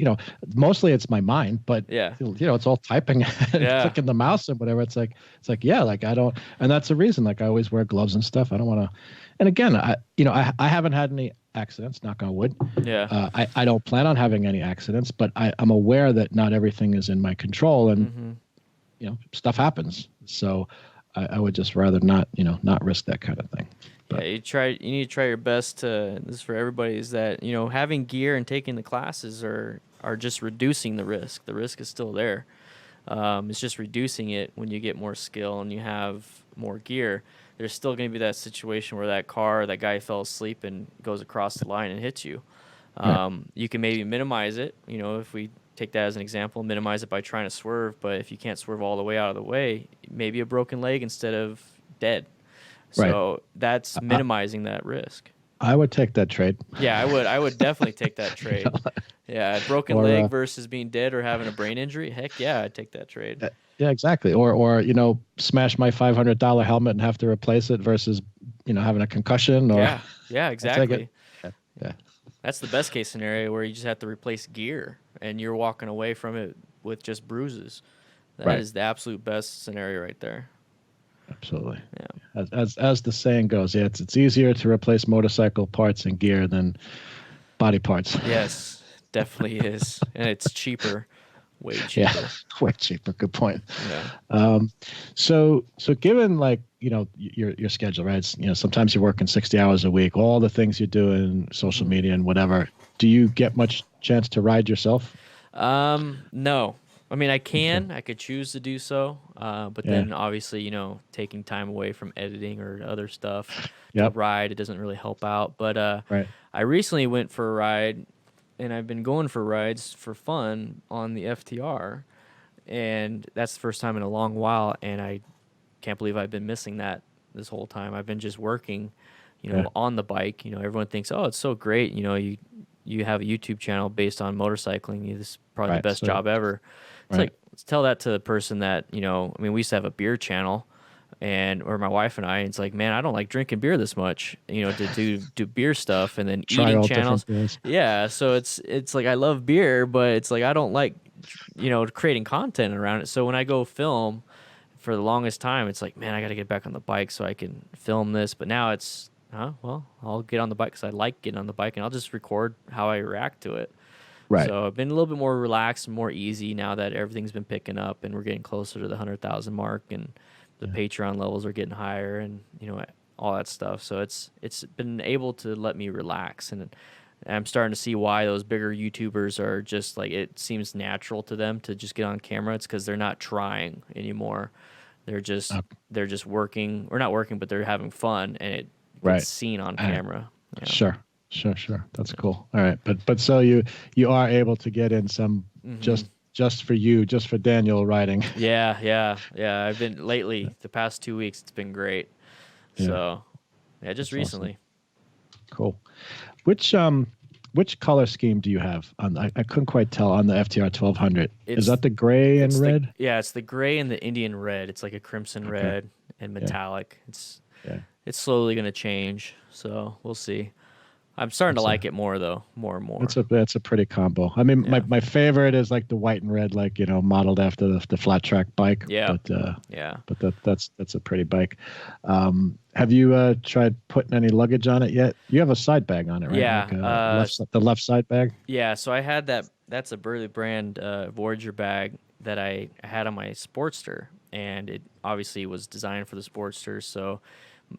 Mostly it's my mind, but it's all typing and clicking the mouse and whatever. It's like, I don't, and that's the reason, like, I always wear gloves and stuff. I don't want to, and again, I haven't had any accidents, knock on wood. Yeah. I don't plan on having any accidents, but I'm aware that not everything is in my control, and, stuff happens. So I would just rather not risk that kind of thing. But, yeah, you need to try your best to, this is for everybody, is that, having gear and taking the classes are just reducing the risk. The risk is still there. It's just reducing it when you get more skill and you have more gear. There's still going to be that situation where that guy fell asleep and goes across the line and hits you. You can maybe minimize it, if we take that as an example, minimize it by trying to swerve. But if you can't swerve all the way out of the way, maybe a broken leg instead of dead. So that's minimizing that risk. I would take that trade. Yeah, I would definitely take that trade. Yeah, a broken leg versus being dead or having a brain injury. Heck yeah, I'd take that trade. Yeah, exactly. Or smash my $500 helmet and have to replace it versus having a concussion. Or yeah, exactly. Yeah. That's the best case scenario, where you just have to replace gear and you're walking away from it with just bruises. That is the absolute best scenario right there. Absolutely. Yeah. As the saying goes, it's easier to replace motorcycle parts and gear than body parts. Yes, definitely is, and it's cheaper. Way cheaper. Yeah, way cheaper. Good point. Yeah. So given, like, your schedule, right? It's, sometimes you're working 60 hours a week, all the things you're doing, social media and whatever. Do you get much chance to ride yourself? No. I mean, I could choose to do so. But then obviously, taking time away from editing or other stuff to ride, it doesn't really help out. But I recently went for a ride, and I've been going for rides for fun on the FTR, and that's the first time in a long while, and I can't believe I've been missing that this whole time. I've been just working, on the bike. Everyone thinks, oh, it's so great. You have a YouTube channel based on motorcycling. This is probably the best job ever. It's like, let's tell that to the person that, I mean, we used to have a beer channel, or my wife and I, it's like, man, I don't like drinking beer this much, to do beer stuff, and then eating channels. Yeah. So it's like, I love beer, but it's like, I don't like, creating content around it. So when I go film, for the longest time, it's like, man, I got to get back on the bike so I can film this. But now it's, well, I'll get on the bike because I like getting on the bike, and I'll just record how I react to it. Right. So I've been a little bit more relaxed and more easy now that everything's been picking up and we're getting closer to the 100,000 mark, and the Patreon levels are getting higher, and all that stuff. So it's been able to let me relax, and I'm starting to see why those bigger YouTubers are just like, it seems natural to them to just get on camera. It's because they're not trying anymore. They're just working, or not working, but they're having fun, and it gets seen on camera. Yeah. Sure. That's cool. All right, but so you are able to get in some just for you, just for Daniel writing. Yeah. I've been lately, the past 2 weeks, it's been great. So just that's recently. Awesome. Cool. Which color scheme do you have on? I couldn't quite tell on the FTR 1200. Is that the gray and red? It's the gray and the Indian red. It's like a crimson red and metallic. It's slowly going to change, so we'll see. I'm starting to like it more though, more and more. That's a pretty combo. I mean, my favorite is like the white and red, like, modeled after the flat track bike. Yeah. But that's a pretty bike. Have you tried putting any luggage on it yet? You have a side bag on it, right? Yeah. Like the left side bag. Yeah. So I had that. That's a Burley brand Voyager bag that I had on my Sportster, and it obviously was designed for the Sportster. So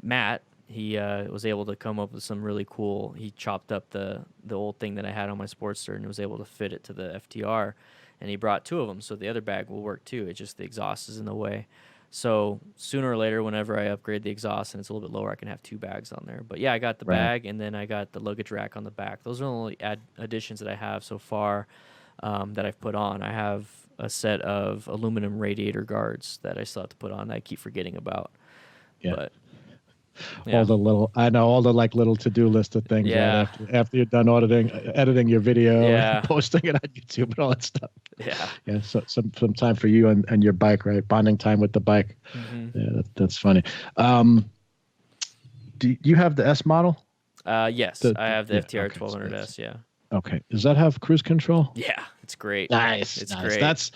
Matt, he was able to come up with some really cool. He chopped up the old thing that I had on my Sportster and was able to fit it to the FTR, and he brought two of them, so the other bag will work too. It's just the exhaust is in the way. So sooner or later, whenever I upgrade the exhaust and it's a little bit lower, I can have two bags on there. But yeah, I got the bag, and then I got the luggage rack on the back. Those are the only additions that I have so far that I've put on. I have a set of aluminum radiator guards that I still have to put on that I keep forgetting about. Yeah. But all the little to-do list of things right after you're done editing your video and posting it on YouTube and all that stuff. So some time for you and your bike, right? Bonding time with the bike. That's funny. Do you have the S model? Yes, I have the FTR 1200S. Okay. Does that have cruise control? Yeah, it's great. It's great. That's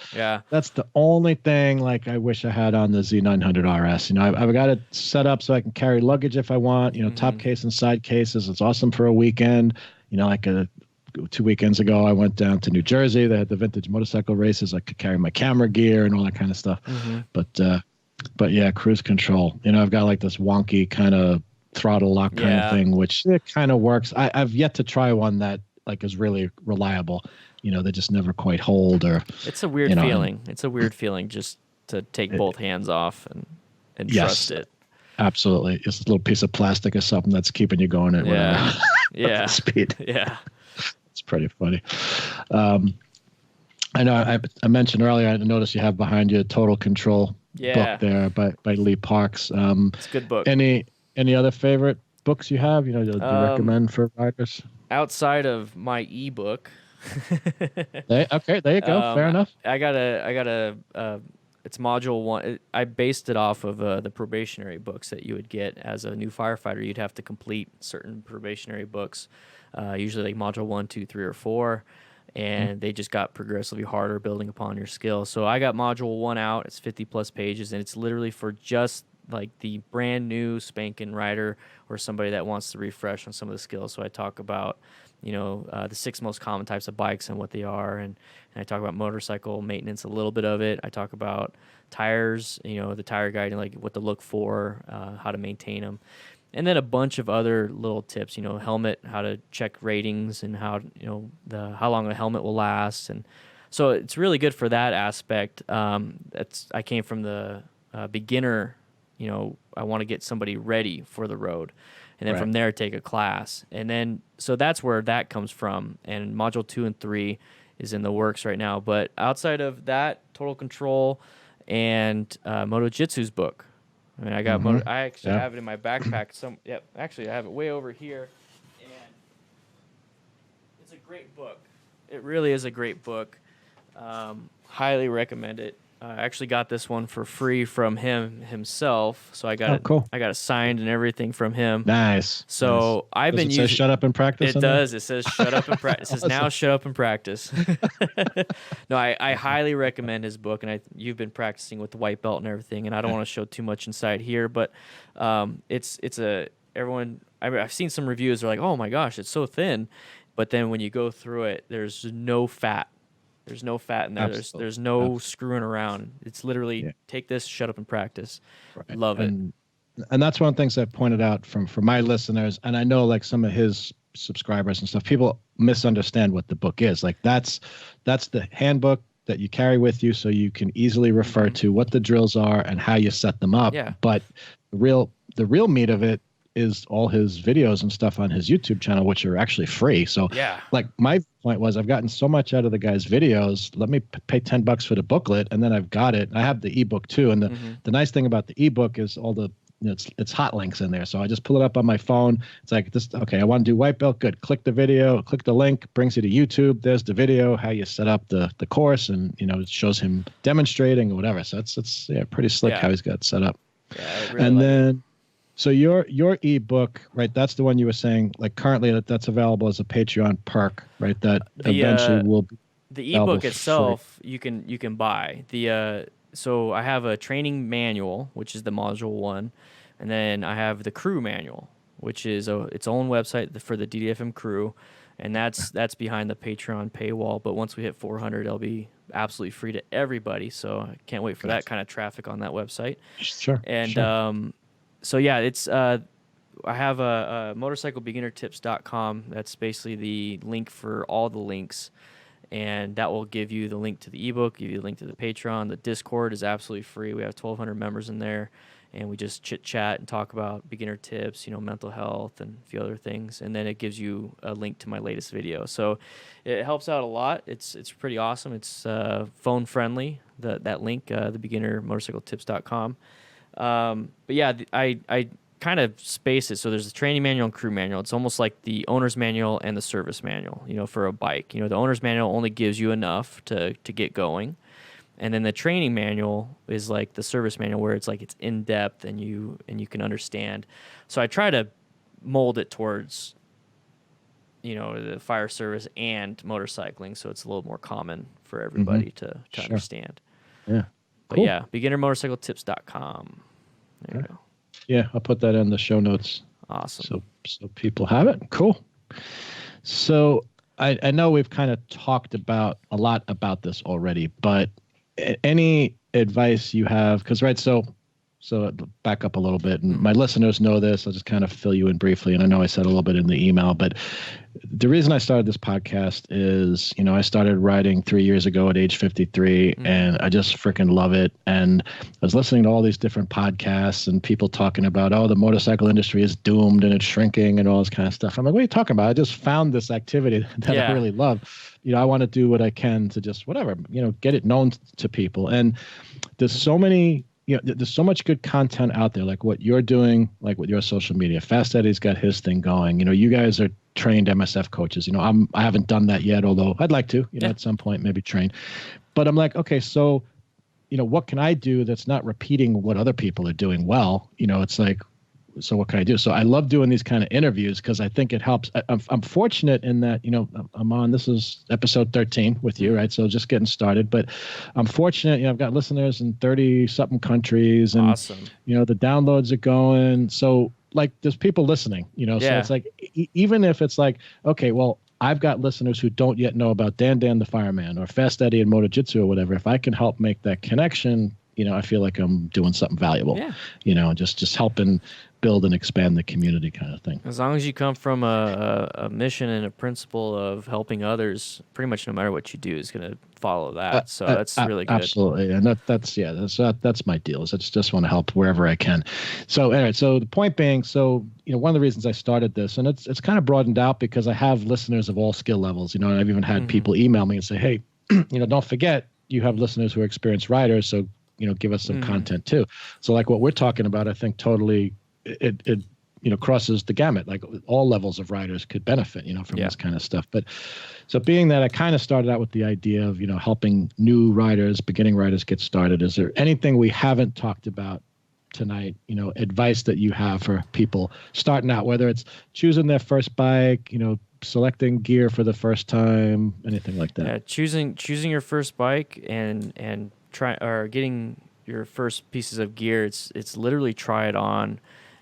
the only thing like I wish I had on the Z900 RS. I've got it set up so I can carry luggage if I want. Top case and side cases. It's awesome for a weekend. Like 2 weekends ago, I went down to New Jersey. They had the vintage motorcycle races. I could carry my camera gear and all that kind of stuff. But yeah, cruise control. I've got like this wonky kind of throttle lock kind of thing, which it kind of works. I've yet to try one that like is really reliable. They just never quite hold, or it's a weird feeling. It's a weird feeling just to take both hands off and trust it. Absolutely. It's a little piece of plastic or something that's keeping you going at whatever speed. Yeah. It's pretty funny. I know I mentioned earlier, I noticed you have behind you a Total Control book there by Lee Parks. It's a good book. Any other favorite books you have, do you recommend for riders? Outside of my ebook. There you go. Fair enough. I got a it's module 1. I based it off of the probationary books that you would get as a new firefighter. You'd have to complete certain probationary books, usually like module 1, 2, 3, or 4, and they just got progressively harder building upon your skill. So I got module 1 out. It's 50 plus pages, and it's literally for just like the brand new spanking rider or somebody that wants to refresh on some of the skills. So I talk about the 6 most common types of bikes and what they are, and I talk about motorcycle maintenance, a little bit of it. I talk about tires, the tire guide and like what to look for, how to maintain them, and then a bunch of other little tips. Helmet, how to check ratings, and how how long a helmet will last, and so it's really good for that aspect. I came from the beginner. I want to get somebody ready for the road. And then from there, take a class. And then, so that's where that comes from. And module 2 and 3 is in the works right now. But outside of that, Total Control and Moto Jitsu's book. I mean, I got I actually have it in my backpack. Actually, I have it way over here. And it's a great book. It really is a great book. Highly recommend it. I actually got this one for free from himself, so I got it. Cool. I got it signed and everything from him. Nice. So I've been using. It says "Shut up and practice." It does. It says "Shut up and practice." It says now "Shut up and practice." No, I highly recommend his book, and you've been practicing with the white belt and everything, and I don't want to show too much inside here, but everyone. I've seen some reviews. They're like, "Oh my gosh, it's so thin," but then when you go through it, there's no fat. There's no fat in there. There's no screwing around. It's literally take this, shut up, and practice. Right. Love it. And that's one of the things I've pointed out from my listeners, and I know like some of his subscribers and stuff, people misunderstand what the book is. Like that's the handbook that you carry with you so you can easily refer to what the drills are and how you set them up. Yeah. But the real meat of it is all his videos and stuff on his YouTube channel, which are actually free. So like my point was, I've gotten so much out of the guy's videos. Let me pay $10 for the booklet, and then I've got it. I have the ebook too. And the nice thing about the ebook is all the it's hot links in there. So I just pull it up on my phone. It's like this. Okay, I want to do white belt. Good. Click the video. Click the link. Brings you to YouTube. There's the video. How you set up the course, and it shows him demonstrating or whatever. So it's pretty slick how he's got it set up. Yeah, I really and like then. It. So your ebook, right? That's the one you were saying, like currently that's available as a Patreon perk, right? That eventually will be the ebook itself you can buy. So I have a training manual, which is the module 1, and then I have the crew manual, which is its own website for the DDFM crew, and that's behind the Patreon paywall. But once we hit 400, it'll be absolutely free to everybody. So I can't wait for that kind of traffic on that website. Sure. And so yeah, it's I have a motorcyclebeginnertips.com. That's basically the link for all the links, and that will give you the link to the ebook, give you the link to the Patreon. The Discord is absolutely free. We have 1,200 members in there, and we just chit chat and talk about beginner tips, mental health and a few other things. And then it gives you a link to my latest video. So it helps out a lot. It's pretty awesome. It's phone friendly. That link, the beginnermotorcycletips.com. But yeah, I kind of space it. So there's the training manual and crew manual. It's almost like the owner's manual and the service manual, for a bike. The owner's manual only gives you enough to get going. And then the training manual is like the service manual, where it's like it's in depth and you can understand. So I try to mold it towards, the fire service and motorcycling. So it's a little more common for everybody to understand. Yeah. But yeah, beginnermotorcycletips.com. There you go. Yeah, I'll put that in the show notes. Awesome. So people have it. Cool. So I know we've kind of talked about a lot about this already, but any advice you have, because so back up a little bit, and my listeners know this. I'll just kind of fill you in briefly, and I know I said a little bit in the email, but the reason I started this podcast is, I started riding 3 years ago at age 53, and I just freaking love it. And I was listening to all these different podcasts and people talking about, the motorcycle industry is doomed and it's shrinking and all this kind of stuff. I'm like, what are you talking about? I just found this activity that I really love. I want to do what I can to just get it known to people. And there's so many. There's so much good content out there, like what you're doing, like with your social media. Fast Eddie's got his thing going. You guys are trained MSF coaches. I haven't done that yet, although I'd like to, at some point maybe train. But I'm like, okay, so, what can I do that's not repeating what other people are doing well? It's like, so what can I do? So I love doing these kind of interviews because I think it helps. I'm fortunate in that, I'm on, this is episode 13 with you, right? So just getting started, but I'm fortunate, I've got listeners in 30 something countries, and, awesome. The downloads are going. So like there's people listening, so it's like, even if it's like, okay, well, I've got listeners who don't yet know about Dan the Fireman or Fast Eddie and Moto Jitsu or whatever. If I can help make that connection, I feel like I'm doing something valuable, just helping build and expand the community kind of thing. As long as you come from a mission and a principle of helping others, pretty much no matter what you do is going to follow that. So that's really good. Absolutely. And that's my deal. Is I just want to help wherever I can. So anyway, so the point being, one of the reasons I started this, and it's kind of broadened out because I have listeners of all skill levels, and I've even had people email me and say, hey, don't forget you have listeners who are experienced riders. So, give us some content too. So like what we're talking about, I think totally it crosses the gamut. Like all levels of riders could benefit, from this kind of stuff. But so being that I kind of started out with the idea of, helping new riders, beginning riders get started, is there anything we haven't talked about tonight, advice that you have for people starting out, whether it's choosing their first bike, selecting gear for the first time, anything like that? Yeah, choosing your first bike and getting your first pieces of gear. It's literally try it on,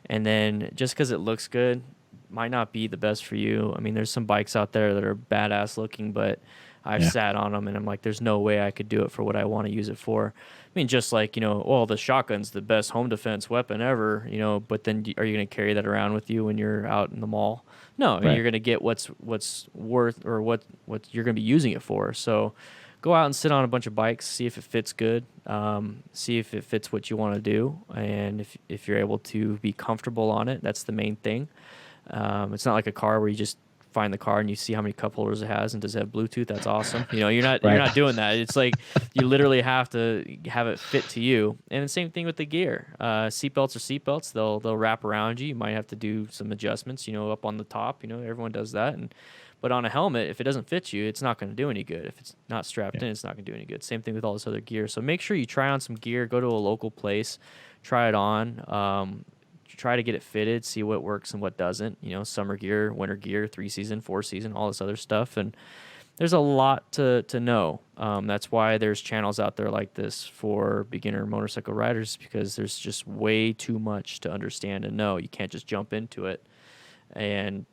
and then just because it looks good might not be the best for you. I mean, there's some bikes out there that are badass looking, but I've sat on them and I'm like, there's no way I could do it for what I want to use it for. I mean, just like, well, the shotgun's the best home defense weapon ever, but then are you going to carry that around with you when you're out in the mall? No, Right. you're going to get what's worth, or what you're going to be using it for. So go out and sit on a bunch of bikes, see if it fits good, see if it fits what you want to do, and if you're able to be comfortable on it, that's the main thing. It's not like a car where you just find the car and you see how many cup holders it has and does it have Bluetooth. That's awesome. You're not Right. you're not doing that. It's like you literally have to have it fit to you. And the same thing with the gear. Seatbelts are seatbelts. They'll wrap around you. You might have to do some adjustments. Up on the top. Everyone does that. But on a helmet, if it doesn't fit you, it's not going to do any good. If it's not strapped in, it's not going to do any good. Same thing with all this other gear. So make sure you try on some gear. Go to a local place, try it on. Try to get it fitted, see what works and what doesn't. Summer gear, winter gear, 3-season, 4-season, all this other stuff. And there's a lot to know. That's why there's channels out there like this for beginner motorcycle riders, because there's just way too much to understand and know. You can't just jump into it and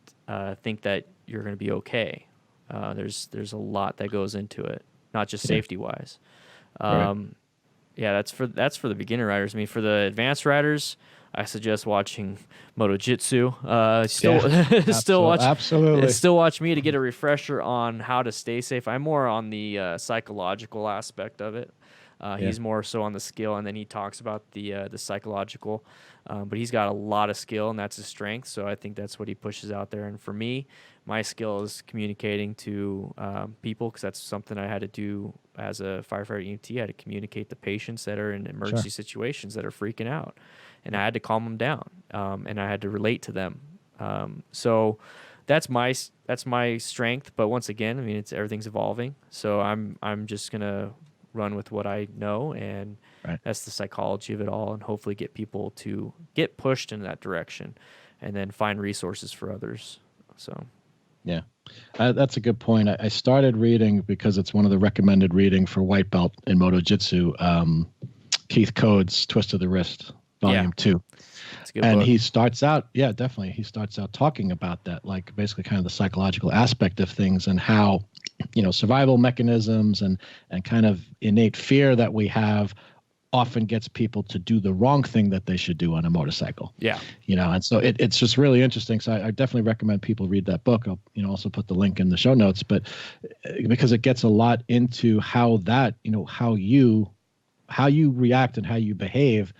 think that you're going to be okay. There's a lot that goes into it, not just safety wise. Right. Yeah, that's for the beginner riders. I mean, for the advanced riders, I suggest watching MotoJitsu. Still watch me to get a refresher on how to stay safe. I'm more on the psychological aspect of it. He's more so on the skill, and then he talks about the psychological. But he's got a lot of skill, and that's his strength. So I think that's what he pushes out there. And for me, my skill is communicating to people, because that's something I had to do as a firefighter EMT. I had to communicate to patients that are in emergency situations that are freaking out, and I had to calm them down, and I had to relate to them. So that's my strength. But once again, I mean, everything's evolving. So I'm just gonna run with what I know, and that's the psychology of it all, and hopefully get people to get pushed in that direction, and then find resources for others. So. Yeah, that's a good point. I started reading, because it's one of the recommended reading for white belt in MotoJitsu, Keith Code's Twist of the Wrist, Volume 2. It's a good and book. He starts out, definitely. He starts out talking about that, like basically kind of the psychological aspect of things, and how, survival mechanisms and kind of innate fear that we have often gets people to do the wrong thing that they should do on a motorcycle. Yeah. And so it's just really interesting. So I definitely recommend people read that book. I'll, also put the link in the show notes, but because it gets a lot into how that, how you react and how you behave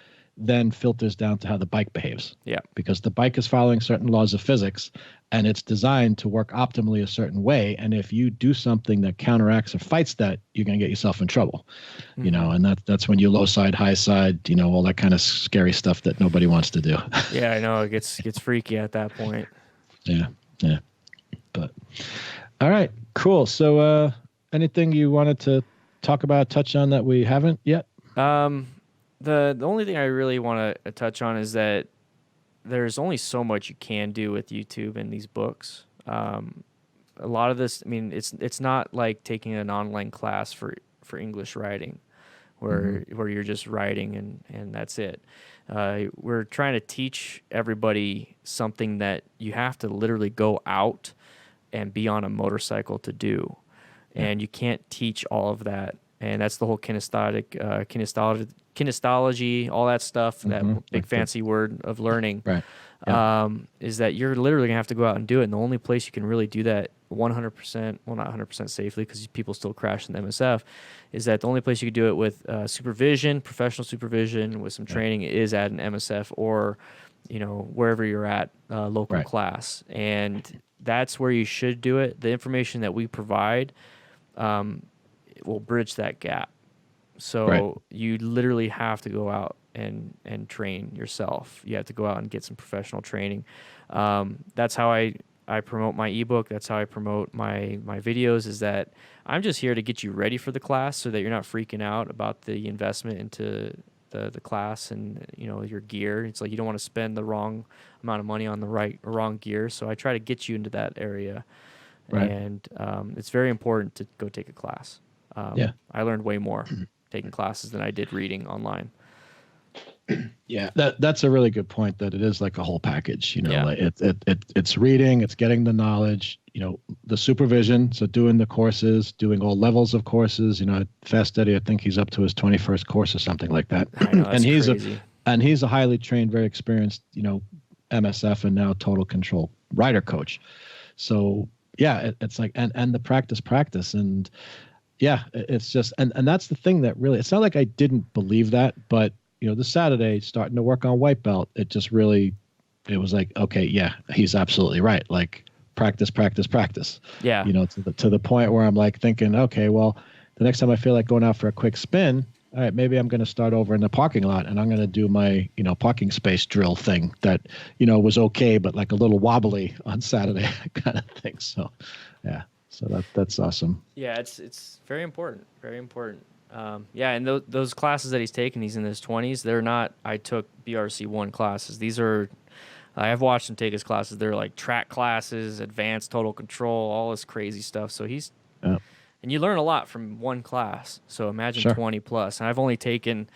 then filters down to how the bike behaves. Yeah. Because the bike is following certain laws of physics, and it's designed to work optimally a certain way. And if you do something that counteracts or fights that, you're going to get yourself in trouble. And that's when you low side, high side, all that kind of scary stuff that nobody wants to do. Yeah, I know. It gets freaky at that point. Yeah. But all right, cool. So anything you wanted to talk about, touch on that we haven't yet? The only thing I really want to touch on is that there's only so much you can do with YouTube and these books. A lot of this, I mean, it's not like taking an online class for English writing, where you're just writing and that's it. We're trying to teach everybody something that you have to literally go out and be on a motorcycle to do, and you can't teach all of that. And that's the whole kinestology, all that stuff, that big fancy word of learning, is that you're literally going to have to go out and do it. And the only place you can really do that 100%, well, not 100% safely, because people still crash in the MSF, is that the only place you could do it with supervision, professional supervision, with some training, is at an MSF or, wherever you're at, local class. And that's where you should do it. The information that we provide will bridge that gap. So you literally have to go out and train yourself. You have to go out and get some professional training. That's how I promote my ebook. That's how I promote my videos, is that I'm just here to get you ready for the class so that you're not freaking out about the investment into the class and your gear. It's like you don't want to spend the wrong amount of money on the wrong gear. So I try to get you into that area. And it's very important to go take a class. I learned way more taking classes than I did reading online. Yeah, that's a really good point. That it is like a whole package. Yeah. Like it's reading, it's getting the knowledge. The supervision. So doing the courses, doing all levels of courses. At Fast Eddie, I think he's up to his 21st course or something like that. I know, that's and crazy. he's a highly trained, very experienced, MSF and now total control rider coach. So yeah, it's like and the practice and yeah, it's just and that's the thing that really. It's not like I didn't believe that, but this Saturday, starting to work on white belt, it was like, okay, yeah, he's absolutely right. Like practice. Yeah. To the point where I'm like thinking, okay, well, the next time I feel like going out for a quick spin, all right, maybe I'm going to start over in the parking lot and I'm going to do my, parking space drill thing that, was okay, but like a little wobbly on Saturday kind of thing. So, yeah, so that's awesome. Yeah, it's very important. Very important. Yeah, and those classes that he's taken, he's in his 20s. They're not. I took BRC1 classes. These are. I've watched him take his classes. They're like track classes, advanced total control, all this crazy stuff. So he's. Yeah. And you learn a lot from one class. So imagine Sure. 20 plus. And I've only taken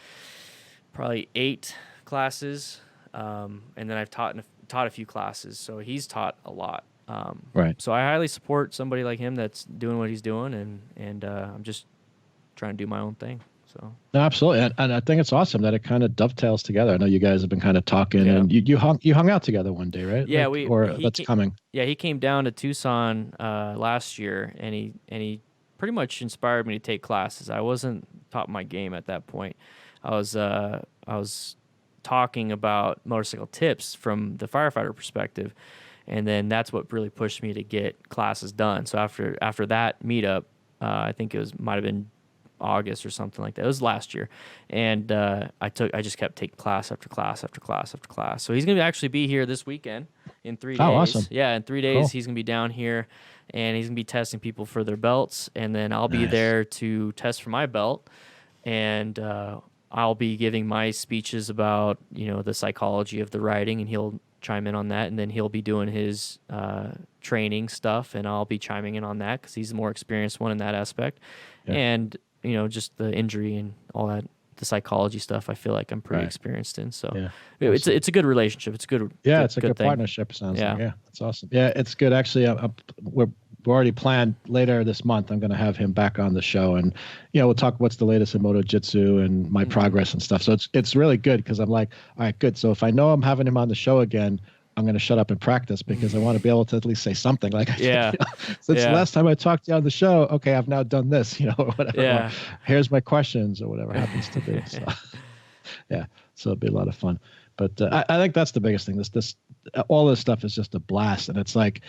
probably 8 classes, and then I've taught a few classes. So he's taught a lot. Right. So I highly support somebody like him that's doing what he's doing, and I'm just trying to do my own thing. So No, absolutely, and I think it's awesome that it kind of dovetails together. I know you guys have been kind of talking, and you hung out together one day, right? Yeah, that's coming. Yeah, he came down to Tucson last year, and he pretty much inspired me to take classes. I wasn't top of my game at that point. I was talking about motorcycle tips from the firefighter perspective, and then that's what really pushed me to get classes done. So after that meetup, I think might have been August or something like that. It was last year, and I just kept taking class after class after class after class. So he's gonna actually be here this weekend in 3 days. Oh, awesome! Yeah, in 3 days Cool. he's gonna be down here, and he's gonna be testing people for their belts, and then I'll be there to test for my belt, and I'll be giving my speeches about the psychology of the riding, and he'll chime in on that, and then he'll be doing his training stuff, and I'll be chiming in on that because he's the more experienced one in that aspect, and just the injury and all that, the psychology stuff, I feel like I'm pretty experienced in. So it's a good relationship. It's good. Yeah, it's a good thing. partnership. Sounds like. Yeah, that's awesome. Yeah, it's good. Actually, we're already planned later this month. I'm going to have him back on the show, and we'll talk what's the latest in Moto Jitsu and my progress and stuff. So it's really good because I'm like, all right, good. So if I know I'm having him on the show again, I'm going to shut up and practice because I want to be able to at least say something. Like, since the last time I talked to you on the show, okay, I've now done this, or whatever. Yeah. Or, here's my questions or whatever happens to be. So, yeah, so it'll be a lot of fun. But I think that's the biggest thing. All this stuff is just a blast, and it's like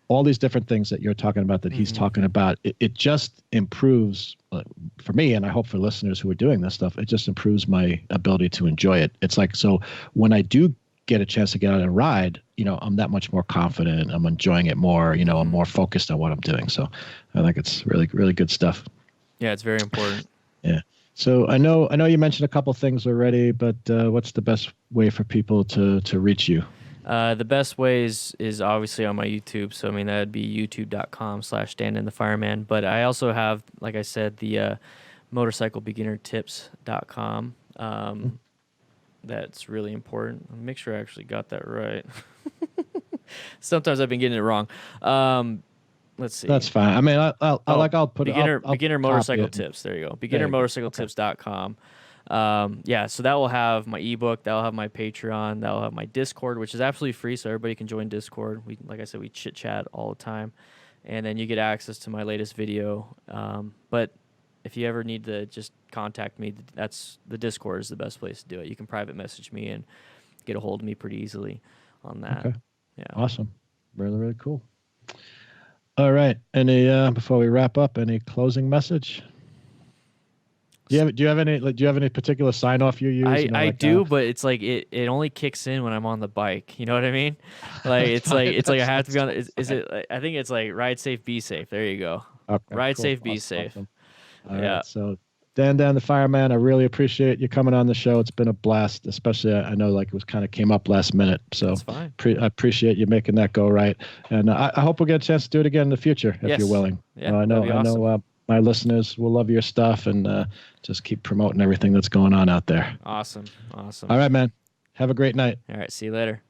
all these different things that you're talking about that he's talking about. It just improves for me, and I hope for listeners who are doing this stuff. It just improves my ability to enjoy it. It's like, so when I do get a chance to get out and ride, I'm that much more confident. I'm enjoying it more. I'm more focused on what I'm doing. So I think it's really, really good stuff. Yeah, it's very important. Yeah. So I know you mentioned a couple things already, but what's the best way for people to reach you? The best way is obviously on my YouTube. So, that would be youtube.com/DanDanTheFireman. But I also have, like I said, the motorcyclebeginnertips.com. That's really important. I'll make sure I actually got that right. Sometimes I've been getting it wrong. Let's see. That's fine. I'll put beginner motorcycle tips. There you go. Beginnermotorcycletips.com. So that will have my ebook, that will have my Patreon, that will have my Discord, which is absolutely free, so everybody can join Discord. Like I said, we chit chat all the time, and then you get access to my latest video. But if you ever need to just contact me, the Discord is the best place to do it. You can private message me and get a hold of me pretty easily on that. Okay. Yeah. Awesome. Really, really cool. All right. Any before we wrap up, any closing message? Do you have any particular sign off you use? I do, but it's like it only kicks in when I'm on the bike. You know what I mean? Like it's like I have to be on. Is it? I think it's like ride safe, be safe. There you go. Okay, ride cool. safe, be safe. Awesome. All right. So Dan the Fireman, I really appreciate you coming on the show. It's been a blast, especially I know like it was kind of came up last minute. So that's fine. I appreciate you making that go right, and I hope we'll get a chance to do it again in the future if you're willing. Yeah, I know. my listeners will love your stuff, and just keep promoting everything that's going on out there. Awesome. Awesome. All right, man. Have a great night. All right. See you later.